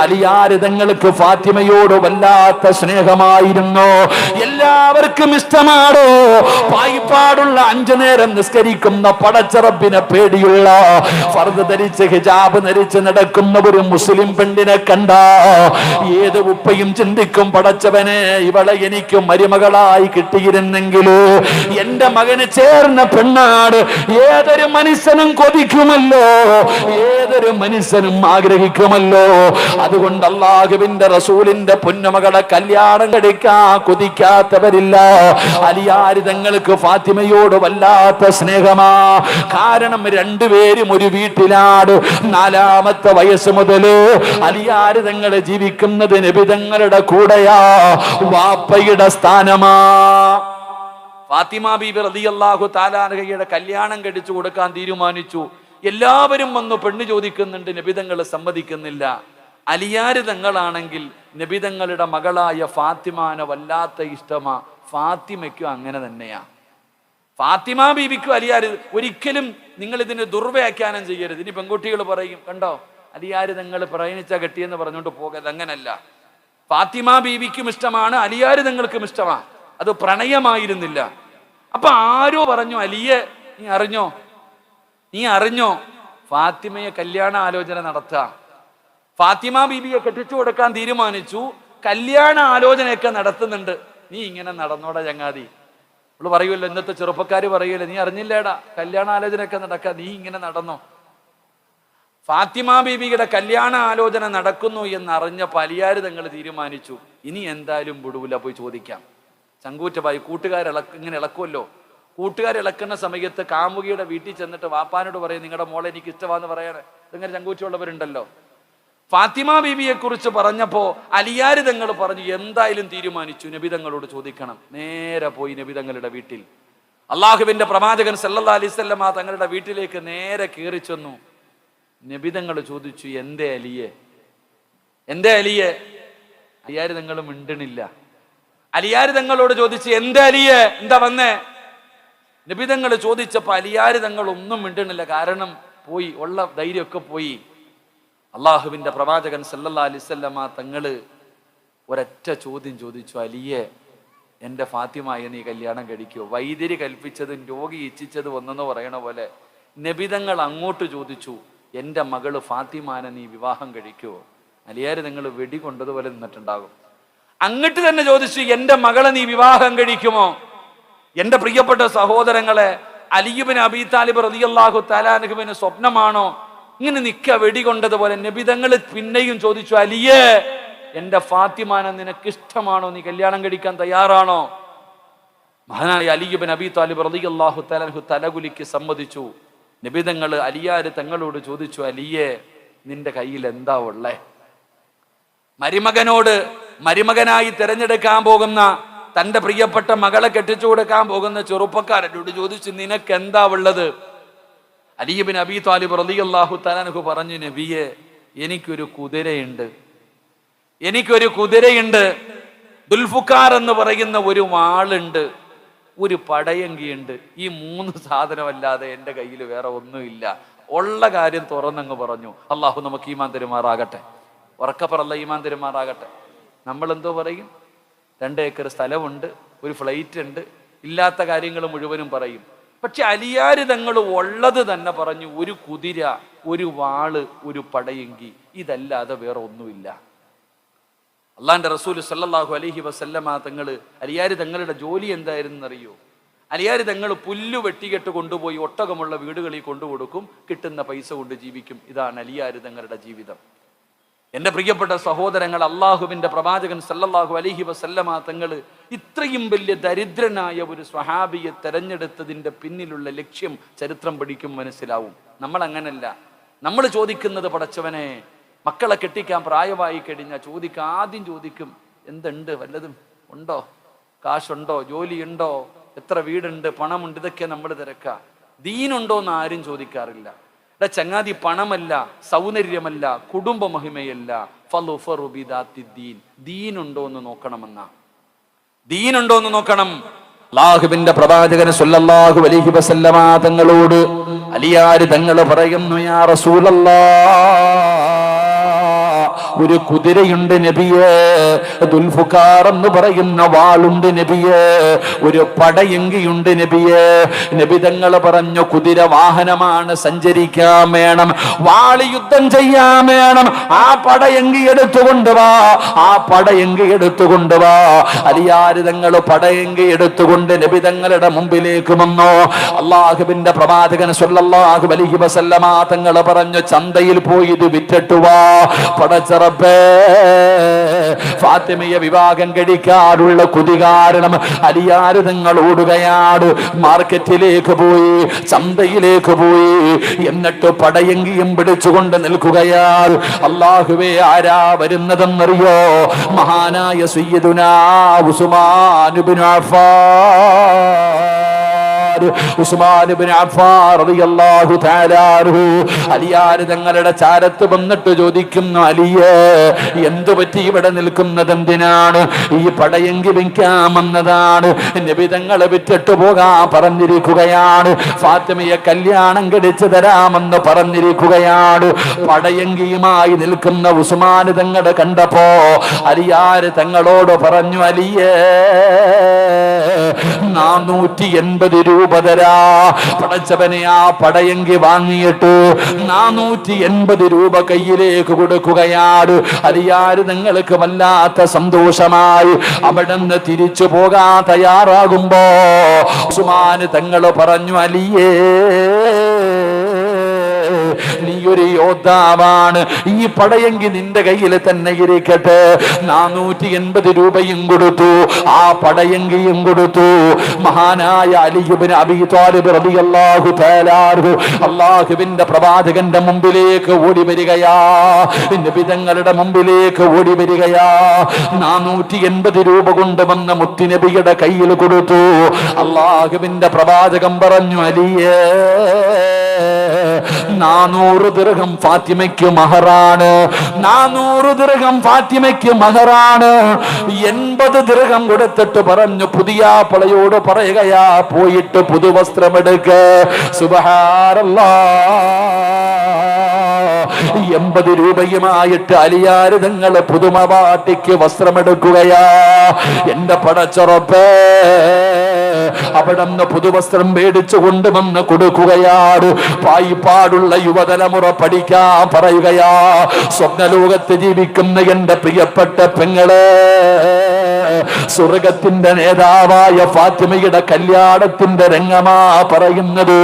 അലിയാര് തങ്ങൾക്ക് ഫാത്തിമയോട് വല്ലാത്ത സ്നേഹമായിരുന്നു. എല്ലാവർക്കും ഇഷ്ടമാണോ? പായിപ്പാടുള്ള 5 നേരം നിസ്കരിക്കുന്ന പടച്ചറബിനെ പേടിയുള്ള ഫർദ് ധരിച്ച് ഹിജാബ് ധരിച്ച് നടക്കുന്ന ഒരു മുസ്ലിം പെണ്ണിനെ കണ്ട ഏത് ഉപ്പയും ചിന്തിക്കും, പടച്ചവനെ, ഇവളെ എനിക്ക് മരുമകളായി കിട്ടിയിരുന്നെങ്കിലോ, എന്റെ മകന് ചേർന്ന പെണ്ണാണ്. ഏതൊരു മനുഷ്യനും കൊതിക്കുമല്ലോ, ഏതൊരു മനുഷ്യനും ആഗ്രഹിക്കുമല്ലോ. അതുകൊണ്ട് അല്ലാഹുവിന്റെ റസൂലിന്റെ പൊന്നുമകളെ കല്യാണം കഴിക്കാൻ കൊതിക്കാത്തവരില്ല. അലിയാര് തങ്ങൾക്ക് ഫാത്തിമയോട് വല്ലാത്ത സ്നേഹമാ. കാരണം രണ്ടുപേരും ഒരു വീട്ടിലാണ്. 4-ാമത്തെ വയസ്സ് മുതല് അലിയാര് തങ്ങൾ ജീവിക്കുന്നത് നബിതങ്ങളുടെ കൂടെയാ. വാപ്പയുടെ സ്ഥാനമാ. ഫാത്തിമ ബീബി റളിയല്ലാഹു തആല അൻഹയുടെ കല്യാണം കഴിച്ചു കൊടുക്കാൻ തീരുമാനിച്ചു. എല്ലാവരും വന്നു പെണ്ണ് ചോദിക്കുന്നുണ്ട്, നബിതങ്ങൾ സമ്മതിക്കുന്നില്ല. അലിയാര് തങ്ങളാണെങ്കിൽ നബിതങ്ങളുടെ മകളായ ഫാത്തിമാനെ വല്ലാത്ത ഇഷ്ടമാ. ഫാത്തിമയ്ക്കും അങ്ങനെ തന്നെയാ. ഫാത്തിമ ബീബിക്കും അലിയാര് ഒരിക്കലും നിങ്ങൾ ഇതിന് ദുർവ്യാഖ്യാനം ചെയ്യരുത്. ഇനി പെൺകുട്ടികൾ പറയും, കണ്ടോ അലിയാര് തങ്ങൾ പ്രയണിച്ച കെട്ടിയെന്ന് പറഞ്ഞുകൊണ്ട് പോകരുത്. അങ്ങനല്ല. ഫാത്തിമ ബീവിക്കും ഇഷ്ടമാണ്, അലിയാര് തങ്ങൾക്കും ഇഷ്ടമാണ്. അത് പ്രണയമായിരുന്നില്ല. അപ്പൊ ആരോ പറഞ്ഞു, അലിയെ നീ അറിഞ്ഞോ ഫാത്തിമയെ കല്യാണ ആലോചന നടത്തുക. ഫാത്തിമ ബീബിയെ കെട്ടിച്ചു കൊടുക്കാൻ തീരുമാനിച്ചു. കല്യാണ ആലോചനയൊക്കെ നടത്തുന്നുണ്ട്. നീ ഇങ്ങനെ നടന്നോടാ ചങ്ങാതി. അവള് പറയുമല്ലോ, ഇന്നത്തെ ചെറുപ്പക്കാര് പറയുമല്ലോ, നീ അറിഞ്ഞില്ലേടാ കല്യാണ ആലോചനയൊക്കെ നടക്കുക, നീ ഇങ്ങനെ നടന്നോ. ഫാത്തിമ ബീബിയുടെ കല്യാണ ആലോചന നടക്കുന്നു എന്നറിഞ്ഞപ്പോൾ അലിയാര് തങ്ങൾ തീരുമാനിച്ചു, ഇനി എന്തായാലും വിടൂല, പോയി ചോദിക്കാം. ചങ്കൂറ്റമായി ഇങ്ങനെ ഇളക്കുമല്ലോ. കൂട്ടുകാരിളക്കുന്ന സമയത്ത് കാമുകിയുടെ വീട്ടിൽ ചെന്നിട്ട് വാപ്പാനോട് പറയും, നിങ്ങളുടെ മോളെ എനിക്ക് ഇഷ്ടമാന്ന് പറയാറ്. ഇങ്ങനെ ചങ്കൂറ്റുള്ളവരുണ്ടല്ലോ. ഫാത്തിമ ബീബിയെ കുറിച്ച് പറഞ്ഞപ്പോ അലിയാര് തങ്ങൾ പറഞ്ഞു, എന്തായാലും തീരുമാനിച്ചു, നബിതങ്ങളോട് ചോദിക്കണം. നേരെ പോയി നബിതങ്ങളുടെ വീട്ടിൽ. അള്ളാഹുവിന്റെ പ്രവാചകൻ സല്ലല്ലാഹു അലൈഹി വസല്ലം തങ്ങളുടെ വീട്ടിലേക്ക് നേരെ കയറി ചെന്നു. നബിതങ്ങൾ ചോദിച്ചു, എന്തേ അലിയെ? അലിയാര് തങ്ങൾ മിണ്ടണില്ല. അലിയാര് തങ്ങളോട് ചോദിച്ചു, എന്തേ അലിയെ, എന്താ വന്നേ? നബിതങ്ങൾ ചോദിച്ചപ്പോ അലിയാര് തങ്ങൾ ഒന്നും മിണ്ടണില്ല. കാരണം പോയി, ഉള്ള ധൈര്യമൊക്കെ പോയി. അള്ളാഹുവിന്റെ പ്രവാചകൻ സല്ലല്ലാഹു അലൈഹി വസല്ലം തങ്ങള് ഒരൊറ്റ ചോദ്യം ചോദിച്ചു, അലിയെ, എൻ്റെ ഫാത്തിമയെ നീ കല്യാണം കഴിക്കുമോ? വൈദ്യര് കൽപ്പിച്ചതും രോഗി ഇച്ഛിച്ചത് ഒന്നെന്ന് പറയണ പോലെ നബിതങ്ങൾ അങ്ങോട്ട് ചോദിച്ചു, എൻ്റെ മകള് ഫാത്തിമാനെ നീ വിവാഹം കഴിക്കുമോ? അലിയാര് നിങ്ങൾ വെടി കൊണ്ടതുപോലെ നിന്നിട്ടുണ്ടാകും. അങ്ങോട്ട് തന്നെ ചോദിച്ചു, എന്റെ മകളെ നീ വിവാഹം കഴിക്കുമോ? എന്റെ പ്രിയപ്പെട്ട സഹോദരങ്ങളെ, അലി ഇബ്നു അബീ താലിബ് റളിയല്ലാഹു തആല അൻഹുവിന് സ്വപ്നമാണോ ഇങ്ങനെ നിക്ക വെടികൊണ്ടതുപോലെ? നബി തങ്ങൾ പിന്നെയും ചോദിച്ചു, അലിയേ, എന്റെ ഫാത്തിമാനെ നിനക്ക് ഇഷ്ടമാണോ? നീ കല്യാണം കഴിക്കാൻ തയ്യാറാണോ? മഹാനായ അലി ഇബ്നു അബീ താലിബ് റളിയല്ലാഹു തആല അൻഹു തലകുലിക്ക് സമ്മതിച്ചു. നബി തങ്ങൾ അലിയാര് തങ്ങളോട് ചോദിച്ചു, അലിയേ, നിന്റെ കയ്യിൽ എന്താ ഉള്ളേ? മരുമകനായി തിരഞ്ഞെടുക്കാൻ പോകുന്ന തന്റെ പ്രിയപ്പെട്ട മകളെ കെട്ടിച്ചു കൊടുക്കാൻ പോകുന്ന ചെറുപ്പക്കാരനോട് ചോദിച്ചു, നിനക്ക് എന്താ ഉള്ളത്? അലി ഇബ്നു അബീ താലിബ് റളിയല്ലാഹു തആല അൻഹു പറഞ്ഞു, നബിയെ, എനിക്കൊരു കുതിരയുണ്ട്, ദുൽഫുക്കാർ എന്ന് പറയുന്ന ഒരു വാളുണ്ട്, ഒരു പടയങ്കിയുണ്ട്. ഈ 3 സാധനമല്ലാതെ എൻ്റെ കയ്യിൽ വേറെ ഒന്നുമില്ല. ഉള്ള കാര്യം തുറന്നങ്ങ് പറഞ്ഞു. അള്ളാഹു നമുക്ക് ഈമാൻ തരുമാറാകട്ടെ. ഉറക്കപ്പറല്ല, ഈമാൻ തരുമാറാകട്ടെ. നമ്മൾ എന്തോ പറയും? 2 ഏക്കർ സ്ഥലമുണ്ട്, ഒരു ഫ്ലൈറ്റ് ഉണ്ട്, ഇല്ലാത്ത കാര്യങ്ങൾ മുഴുവനും പറയും. പക്ഷെ അലിയാര് തങ്ങൾ ഉള്ളത് തന്നെ പറഞ്ഞു, ഒരു കുതിര, ഒരു വാള്, ഒരു പടയങ്കി, ഇതല്ലാതെ വേറെ ഒന്നുമില്ല. അള്ളാന്റെ റസൂൽ സല്ലല്ലാഹു അലൈഹി വസല്ലമ തങ്ങള്, അലിയാര് തങ്ങളുടെ ജോലി എന്തായിരുന്നു അറിയോ? അലിയാര് തങ്ങൾ പുല്ലു വെട്ടികെട്ട് കൊണ്ടുപോയി ഒട്ടകമുള്ള വീടുകളിൽ കൊണ്ടുകൊടുക്കും, കിട്ടുന്ന പൈസ കൊണ്ട് ജീവിക്കും. ഇതാണ് അലിയാര് തങ്ങളുടെ ജീവിതം. എൻ്റെ പ്രിയപ്പെട്ട സഹോദരങ്ങൾ, അള്ളാഹുവിന്റെ പ്രവാചകൻ സല്ലല്ലാഹു അലൈഹി വസല്ലമ തങ്ങൾ ഇത്രയും വലിയ ദരിദ്രനായ ഒരു സ്വഹാബിയെ തെരഞ്ഞെടുത്തതിൻ്റെ പിന്നിലുള്ള ലക്ഷ്യം ചരിത്രം പഠിക്കും മനസ്സിലാവും. നമ്മൾ അങ്ങനല്ല. നമ്മൾ ചോദിക്കുന്നത്, പടച്ചവനെ, മക്കളെ കെട്ടിക്കാൻ പ്രായമായി കഴിഞ്ഞാൽ ആദ്യം ചോദിക്കും, എന്തുണ്ട്, വല്ലതും ഉണ്ടോ, കാശുണ്ടോ, ജോലിയുണ്ടോ, എത്ര വീടുണ്ട്, പണമുണ്ട്, ഇതൊക്കെ നമ്മൾ തിരക്കാം. ദീനുണ്ടോ എന്ന് ആരും ചോദിക്കാറില്ല. ചങ്ങാതി, പണമല്ല, സൗന്ദര്യമല്ല, കുടുംബ മഹിമയല്ല, ദീനുണ്ടോ എന്ന് നോക്കണം. അല്ലാഹുവിന്റെ പ്രവാചകൻ സല്ലല്ലാഹു അലൈഹി വസല്ലമ തങ്ങളോട് അലിയാര് തങ്ങൾ പറയുന്നു, യാ റസൂലല്ലാഹ്, ഒരു കുതിരയുണ്ട് നബിയേ, ദുൽഫുക്കാർ എന്ന് പറയുന്ന വാളുണ്ട് നബിയേ, ഒരു പടയങ്കിയുണ്ട് നബിയേ. നബി തങ്ങൾ പറഞ്ഞു, കുതിര വാഹനമാണ്, സഞ്ചരിക്കാൻ വേണം, വാള് യുദ്ധം ചെയ്യാൻ വേണം. ആ പടയങ്കി എടുത്തുകൊണ്ട് വാ. അലിയാര് തങ്ങൾ പടയങ്കി എടുത്തുകൊണ്ട് നബി തങ്ങളുടെ മുമ്പിലേക്ക് വന്നു. അല്ലാഹുവിന്റെ പ്രവാചകൻ സല്ലല്ലാഹു അലൈഹി വസല്ലമ തങ്ങൾ പറഞ്ഞു, ചന്തയിൽ പോയി ഇത് വിറ്റിട്ട് വാ. പടച്ചറബ്ബേ, ഫാത്തിമയെ വിവാഹം കഴിക്കാനുള്ള കുതി കാരണം അലിയാര് തങ്ങൾ ഓടുകയാണ്. മാർക്കറ്റിലേക്ക് പോയി, ചന്തയിലേക്ക് പോയി, എന്നിട്ട് പടയങ്കിയും പിടിച്ചുകൊണ്ട് നിൽക്കുകയാണ്. അല്ലാഹുവേ, ആരാ വരുന്നതെന്നറിയോ? മഹാനായ സയ്യിദുനാ ഉസ്മാൻ ഇബ്നു അഫ്ഫാൻ റളിയല്ലാഹു തആല അൻഹു അലിയാര് തങ്ങളുടെ ചാരത്ത് വന്നിട്ട് ചോദിക്കുന്നു, അലിയേ, എന്തു പറ്റി ഇവിടെ നിൽക്കുന്നത് എന്തിനാണ്? ഈ പടയങ്കി വിൽക്കാമെന്നതാണ്. നബി തങ്ങളെ വിറ്റിട്ട് പോകാൻ പറഞ്ഞിരിക്കുകയാണ്. ഫാത്തിമയെ കല്യാണം കഴിച്ചു തരാമെന്ന് പറഞ്ഞിരിക്കുകയാണ്. പടയങ്കിയുമായി നിൽക്കുന്ന ഉസ്മാൻ തങ്ങളെ കണ്ടപ്പോ അലിയാര് തങ്ങളോട് പറഞ്ഞു, അലിയേ, 480 രൂപ തരാ. പടച്ചവനെ, ആ പടയങ്കി വാങ്ങിയിട്ട് 480 രൂപ കയ്യിലേക്ക് കൊടുക്കുകയാണ്. അലിയാര് നിങ്ങൾക്ക് വല്ലാത്ത സന്തോഷമായി. അവിടെ നിന്ന് തിരിച്ചു പോകാൻ തയ്യാറാകുമ്പോ ഉസ്മാൻ തങ്ങൾ പറഞ്ഞു, അലിയേ, നീ ഒരു യോദ്ധാവാണ്, ഈ പടയങ്കി നിന്റെ കയ്യിൽ തന്നെ ഇരിക്കട്ടെ. 480 രൂപയും കൊടുത്തു, ആ പടയങ്കിയും കൊടുത്തു. മഹാനായ അലി ഇബ്നു അബീ ത്വാലിബ് റളിയല്ലാഹു തആല അൻഹു അല്ലാഹുവിന്റെ പ്രവാചകന്റെ മുമ്പിലേക്ക് ഓടി വരികയാ. നബി തങ്ങളുടെ മുമ്പിലേക്ക് ഓടി വരികയാ. 480 രൂപ കൊണ്ടുവന്ന മുത്തുനബിയുടെ കയ്യിൽ കൊടുത്തു. അല്ലാഹുവിന്റെ പ്രവാചകൻ പറഞ്ഞു, അലിയേ, 400 ദിർഹം ഫാത്തിമയ്ക്ക് മഹറാണ്. 400 ദിർഹം ഫാത്തിമയ്ക്ക് മഹറാണ്. 80 ദിർഹം കൊടുത്തിട്ട് പറഞ്ഞു, പുതിയാപ്പളയോട് പറയുകയാ, പോയിട്ട് പുതുവസ്ത്രമെടുക്ക്. സുബ്ഹാനല്ലാഹ്, 80 രൂപയുമായിട്ട് അലിയാര് തങ്ങള് പുതുമ പാർട്ടിക്ക് വസ്ത്രമെടുക്കുകയാ. എന്റെ പടച്ചുറപ്പേ, അവിടുന്ന് പുതുവസ്ത്രം മേടിച്ചു കൊണ്ടുവന്ന് കൊടുക്കുകയാണ്. പായിപ്പാടുള്ള യുവതലമുറ പഠിക്കാൻ പറയുകയാ. സ്വപ്നലോകത്ത് ജീവിക്കുന്ന എന്റെ പ്രിയപ്പെട്ട പെങ്ങളെ, സ്വർഗത്തിന്റെ നേതാവായ ഫാത്തിമയുടെ കല്യാണത്തിന്റെ രംഗമാ പറയുന്നത്.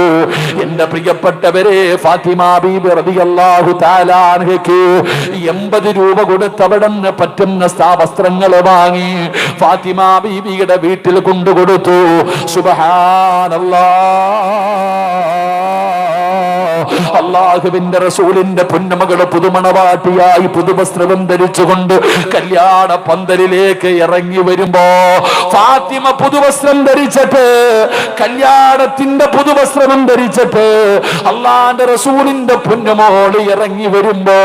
എന്റെ പ്രിയപ്പെട്ടവരെ, ഫാത്തിമ ബീബി റളിയല്ലാഹു തആല അൻഹയ്ക്ക് 80 രൂപ കൊടുത്തവിടുന്ന് പറ്റുന്ന വസ്ത്രങ്ങൾ വാങ്ങി ഫാത്തിമ ബീബിയുടെ വീട്ടിൽ കൊണ്ടുകൊടുത്തു. സുബ്ഹാനല്ലാഹ്, അല്ലാഹുവിന്റെ റസൂലിന്റെ പൊന്നുമകള് പുതുമണവാട്ടിയായി പുതുവസ്ത്രം ധരിച്ചുകൊണ്ട് കല്യാണ പന്തലിലേക്ക് ഇറങ്ങി വരുമ്പോ, ഫാത്തിമ പുതുവസ്ത്രം ധരിച്ചിട്ട്, കല്യാണത്തിന്റെ പുതുവസ്ത്രം ധരിച്ചിട്ട് അല്ലാഹുവിന്റെ റസൂലിന്റെ പൊന്നുമോള് ഇറങ്ങി വരുമ്പോ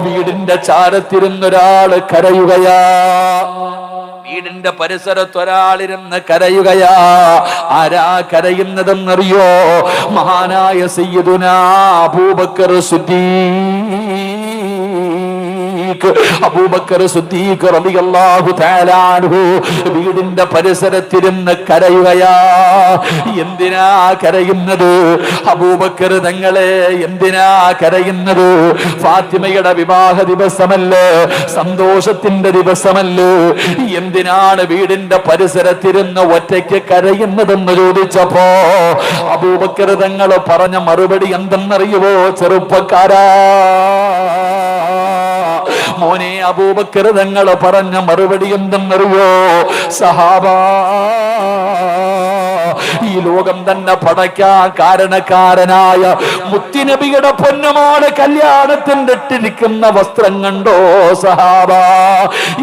വീടിന്റെ ചാരത്തിരുന്നൊരാള് കരയുകയാ. വീടിന്റെ പരിസരത്ത് ഒരാളിരുന്ന് കരയുകയാ. ആരാ കരയുന്നതെന്നറിയോ? മഹാനായ സയ്യിദുനാ അബൂബക്കർ സിദ്ദീഖ് റളിയല്ലാഹു തആല അൻഹു വീടിന്റെ പരിസരത്തിരുന്ന് കരയുകയാ. എന്തിനാ കരയുന്നത്? അബൂബക്കർ തങ്ങളെ എന്തിനാ കരയുന്നത്? ഫാത്തിമയുടെ വിവാഹ ദിവസമല്ലേ, സന്തോഷത്തിന്റെ ദിവസമല്ലേ, എന്തിനാണ് വീടിന്റെ പരിസരത്തിരുന്ന് ഒറ്റയ്ക്ക് കരയുന്നതെന്ന് ചോദിച്ചപ്പോ അബൂബക്കർ തങ്ങൾ പറഞ്ഞ മറുപടി എന്തെന്നറിയുവോ? ചെറുപ്പക്കാരാ, മോനെ, അബൂബക്കർ തങ്ങൾ പറഞ്ഞ മറുപടി എന്തെന്നറിയോ? സഹാബാ, ഈ ലോകം തന്നെ പടയ്ക്കാൻ കാരണക്കാരനായ മുത്തുനബിയുടെ പൊന്നുമോളെ കല്യാണത്തിന്റെ ഇട്ടിരിക്കുന്ന വസ്ത്രം കണ്ടോ സഹാബ?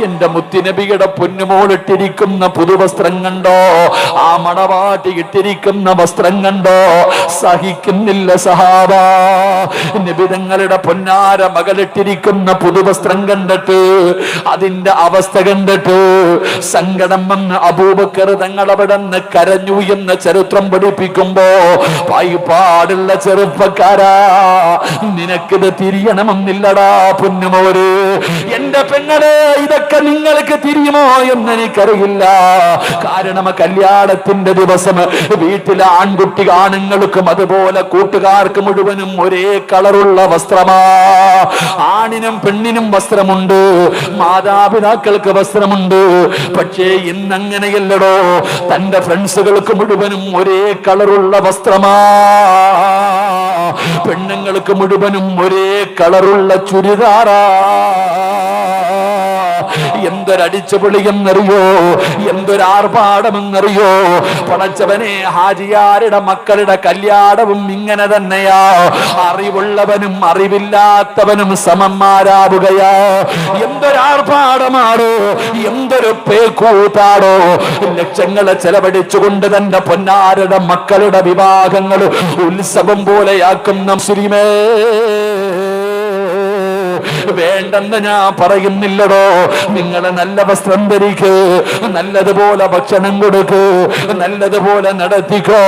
എന്റെ മുത്തുനബിയുടെ പൊന്നുമോളിട്ടിരിക്കുന്ന പുതുവസ്ത്രം കണ്ടോ? ആ മണവാട്ടി ഇട്ടിരിക്കുന്ന വസ്ത്രം കണ്ടോ? സഹിക്കുന്നില്ല സഹാബ. നബി തങ്ങളുടെ പൊന്നാര മകളിട്ടിരിക്കുന്ന പുതുവസ്ത്രം കണ്ടിട്ട്, അതിന്റെ അവസ്ഥ കണ്ടിട്ട് സങ്കടം വന്ന് അബൂബക്കർ തങ്ങൾ അവിടെ നിന്ന് കരഞ്ഞു എന്ന് ചരിത്രം പഠിപ്പിക്കുമ്പോ, പായിപ്പാടുള്ള ചെറുപ്പക്കാരാ, നിനക്കിത് തിരിയണമെന്നില്ലടാ പൊന്നുമോര്. എന്റെ പെങ്ങളെ, ഇതൊക്കെ നിങ്ങൾക്ക് തിരിയുമോ എന്ന് എനിക്കറിയില്ല. കാരണം കല്യാണത്തിന്റെ ദിവസം വീട്ടിലെ ആൺകുട്ടി ആണുങ്ങൾക്കും അതുപോലെ കൂട്ടുകാർക്ക് മുഴുവനും ഒരേ കളറുള്ള വസ്ത്രമാ. ആണിനും പെണ്ണിനും വസ്ത്രമുണ്ട്, മാതാപിതാക്കൾക്ക് വസ്ത്രമുണ്ട്. പക്ഷേ ഇന്നങ്ങനെയല്ലടോ. തന്റെ ഫ്രണ്ട്സുകൾക്ക് മുഴുവനും ഒരേ കളറുള്ള വസ്ത്രമാ. പെണ്ണുങ്ങൾക്ക് മുഴുവനും ഒരേ കളറുള്ള ചുരിദാറാ. എന്തൊരടിച്ചുപൊളിയെന്നറിയോ? എന്തൊരാർഭാടമെന്നറിയോ? പടച്ചവനെ, ഹാജിയാരുടെ മക്കളുടെ കല്യാണവും ഇങ്ങനെ തന്നെയാ. അറിവുള്ളവനും അറിവില്ലാത്തവനും സമന്മാരാവുകയാ. എന്തൊരാർഭാടമാണോ, എന്തൊരു പേക്കൂത്താടോ. ലക്ഷങ്ങളെ ചെലവഴിച്ചുകൊണ്ട് തന്റെ പൊന്നാരുടെ മക്കളുടെ വിവാഹങ്ങൾ ഉത്സവം പോലെയാക്കുന്ന മുസ്ലിമേ, വേണ്ടെന്ന് ഞാൻ പറയുന്നില്ലടോ. നിങ്ങൾ നല്ല വസ്ത്രം ധരിക്ക്, നല്ലതുപോലെ ഭക്ഷണം കൊടുക്ക്, നല്ലതുപോലെ നടത്തിക്കോ.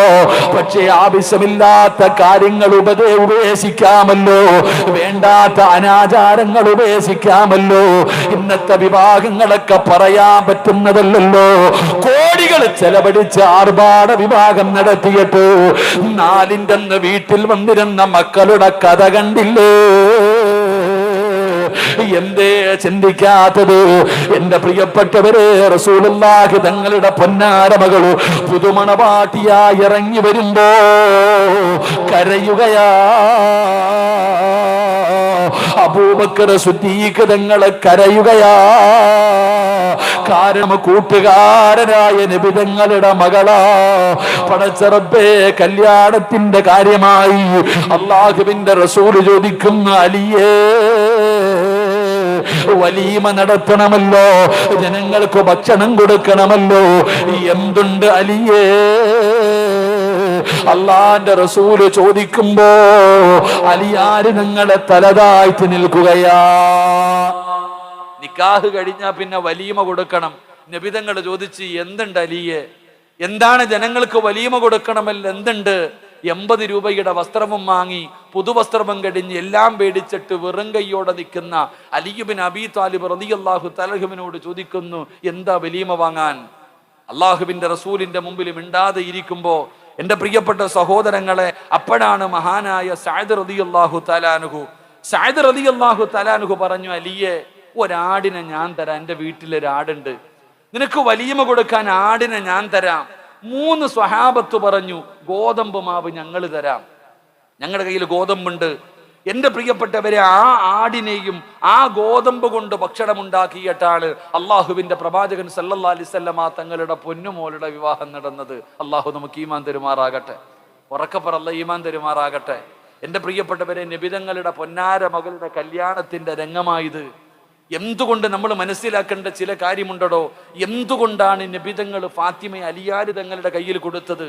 പക്ഷേ ആവശ്യമില്ലാത്ത കാര്യങ്ങൾ ഉപേക്ഷിക്കാമല്ലോ, വേണ്ടാത്ത അനാചാരങ്ങൾ ഉപേക്ഷിക്കാമല്ലോ. ഇന്നത്തെ വിവാഹങ്ങളൊക്കെ പറയാൻ പറ്റുന്നതല്ലല്ലോ. കോടികൾ ചെലവഴിച്ച് ആർഭാട വിവാഹം നടത്തിയിട്ട് നാലിൻ്റെ വീട്ടിൽ വന്നിരുന്ന മക്കളുടെ കഥ കണ്ടില്ലേ? എന്തേ ചിന്തിക്കാത്തത്? എന്റെ പ്രിയപ്പെട്ടവരെ, റസൂലുള്ളാഹി തങ്ങളുടെ പൊന്നാര മകള് പുതുമണവാട്ടിയായി ഇറങ്ങി വരുമ്പോ കരയുകയാ. അബൂബക്കർ സിദ്ദീഖ് തങ്ങളെ കരയുകയാ. കാരണം കൂട്ടുകാരനായ നബി തങ്ങളുടെ മകളാ. പടച്ചറബേ, കല്യാണത്തിന്റെ കാര്യമായി അല്ലാഹുവിന്റെ റസൂൽ ചോദിക്കുന്ന അലിയേ, വലീമ നടത്തണമല്ലോ, ജനങ്ങൾക്ക് ഭക്ഷണം കൊടുക്കണമല്ലോ, എന്തുണ്ട് അലിയേ? അള്ളാന്റെ റസൂല് ചോദിക്കുമ്പോ അലിയാര് നിങ്ങളെ തലതാഴ്ത്തി നിൽക്കുകയാ. നിക്കാഹ് കഴിഞ്ഞാ പിന്നെ വലീമ കൊടുക്കണം. നബിതങ്ങൾ ചോദിച്ച്, എന്തുണ്ട് അലിയെ? എന്താണ് ജനങ്ങൾക്ക് വലീമ കൊടുക്കണമല്ലോ, എന്തുണ്ട്? 80 രൂപയുടെ വസ്ത്രവും വാങ്ങി പുതുവസ്ത്രവും കഴിഞ്ഞ് എല്ലാം പേടിച്ചിട്ട് വെറും കൈയോടെ നിൽക്കുന്ന അലി ഇബ്നു അബീ താലിബ് റളിയല്ലാഹു തആലയോട് ചോദിക്കുന്നു, എന്താ വലീമ വാങ്ങാൻ? അള്ളാഹുവിന്റെ റസൂലിന്റെ മുമ്പിൽ മിണ്ടാതെ ഇരിക്കുമ്പോ എന്റെ പ്രിയപ്പെട്ട സഹോദരങ്ങളെ, അപ്പോഴാണ് മഹാനായ സഅദ് റളിയല്ലാഹു തആല അൻഹു പറഞ്ഞു, അലിയെ, ഒരാടിനെ ഞാൻ തരാം, എൻ്റെ വീട്ടിലൊരാടുണ്ട്, നിനക്ക് വലീമ കൊടുക്കാൻ ആടിനെ ഞാൻ തരാം. 3 സ്വഹാബത്ത് പറഞ്ഞു, ഗോതമ്പ് മാവ് ഞങ്ങൾ തരാം, ഞങ്ങളുടെ കയ്യിൽ ഗോതമ്പുണ്ട്. എന്റെ പ്രിയപ്പെട്ടവരെ, ആ ആടിനെയും ആ ഗോതമ്പ് കൊണ്ട് ഭക്ഷണം ഉണ്ടാക്കിയിട്ടാണ് അള്ളാഹുവിന്റെ പ്രവാചകൻ സല്ലല്ലാഹു അലൈഹി വസല്ലമ തങ്ങളുടെ പൊന്നുമോളുടെ വിവാഹം നടന്നത്. അള്ളാഹു നമുക്ക് ഈമാൻ തരുമാറാകട്ടെ. ഉറക്കപ്പറ, അല്ലാഹ് ഈമാൻ തരുമാറാകട്ടെ. എന്റെ പ്രിയപ്പെട്ടവരെ, നബിതങ്ങളുടെ പൊന്നാര മകളുടെ കല്യാണത്തിന്റെ രംഗമായത്. എന്തുകൊണ്ട് നമ്മൾ മനസ്സിലാക്കേണ്ട ചില കാര്യമുണ്ടോ? എന്തുകൊണ്ടാണ് നബിതങ്ങൾ ഫാത്തിമയെ അലിയാർ തങ്ങളുടെ കയ്യിൽ കൊടുത്തത്?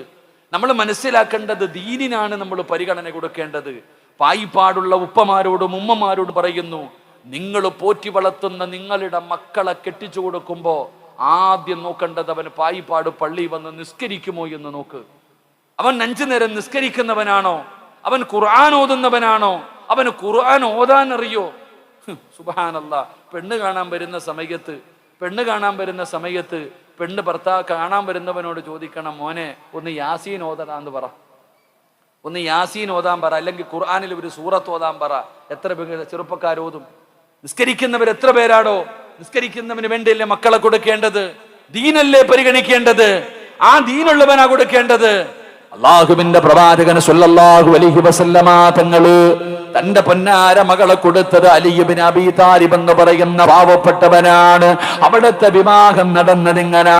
നമ്മൾ മനസ്സിലാക്കേണ്ടത് ദീനിനാണ് നമ്മൾ പരിഗണന കൊടുക്കേണ്ടത്. പായിപ്പാടുള്ള ഉപ്പമാരോടും ഉമ്മമാരോടും പറയുന്നു, നിങ്ങൾ പോറ്റി വളർത്തുന്ന നിങ്ങളുടെ മക്കളെ കെട്ടിച്ചു കൊടുക്കുമ്പോ ആദ്യം നോക്കേണ്ടത് അവൻ പായിപ്പാട് പള്ളി വന്ന് നിസ്കരിക്കുമോ എന്ന് നോക്ക്. അവൻ 5 നേരം നിസ്കരിക്കുന്നവനാണോ? അവൻ ഖുർആൻ ഓതുന്നവനാണോ? അവന് ഖുർആൻ ഓതാൻ അറിയോ? സുബ്ഹാനല്ലാഹ്. പെണ്ണ് കാണാൻ വരുന്ന സമയത്ത് പെണ്ണ് ഭർത്താവ് കാണാൻ വരുന്നവനോട് ചോദിക്കണം, മോനെ ഒന്ന് യാസീൻ ഓതാന്ന് പറ, ഒന്ന് യാസീൻ ഓതാൻ പറ, അല്ലെങ്കിൽ ഖുർആനിൽ ഒരു സൂറത്ത് ഓതാൻ പറ. എത്ര ചെറുപ്പക്കാരോതും? നിസ്കരിക്കുന്നവർ എത്ര പേരാടോ? നിസ്കരിക്കുന്നവന് വേണ്ടിയല്ലേ മക്കളെ കൊടുക്കേണ്ടത്? ദീനല്ലേ പരിഗണിക്കേണ്ടത്? ആ ദീനുള്ളവനാ കൊടുക്കേണ്ടത്. അള്ളാഹുവിന്റെ പ്രവാചകൻ സല്ലല്ലാഹു അലൈഹി വസല്ലമ തങ്ങള് തന്റെ പൊന്നാര മകളെ കൊടുത്തത് അലി ഇബ്നു അബീ താലിബ് എന്ന് പറയുന്ന പാവപ്പെട്ടവനാണ്. അവിടുത്തെ വിവാഹം നടന്നത് ഇങ്ങനെ.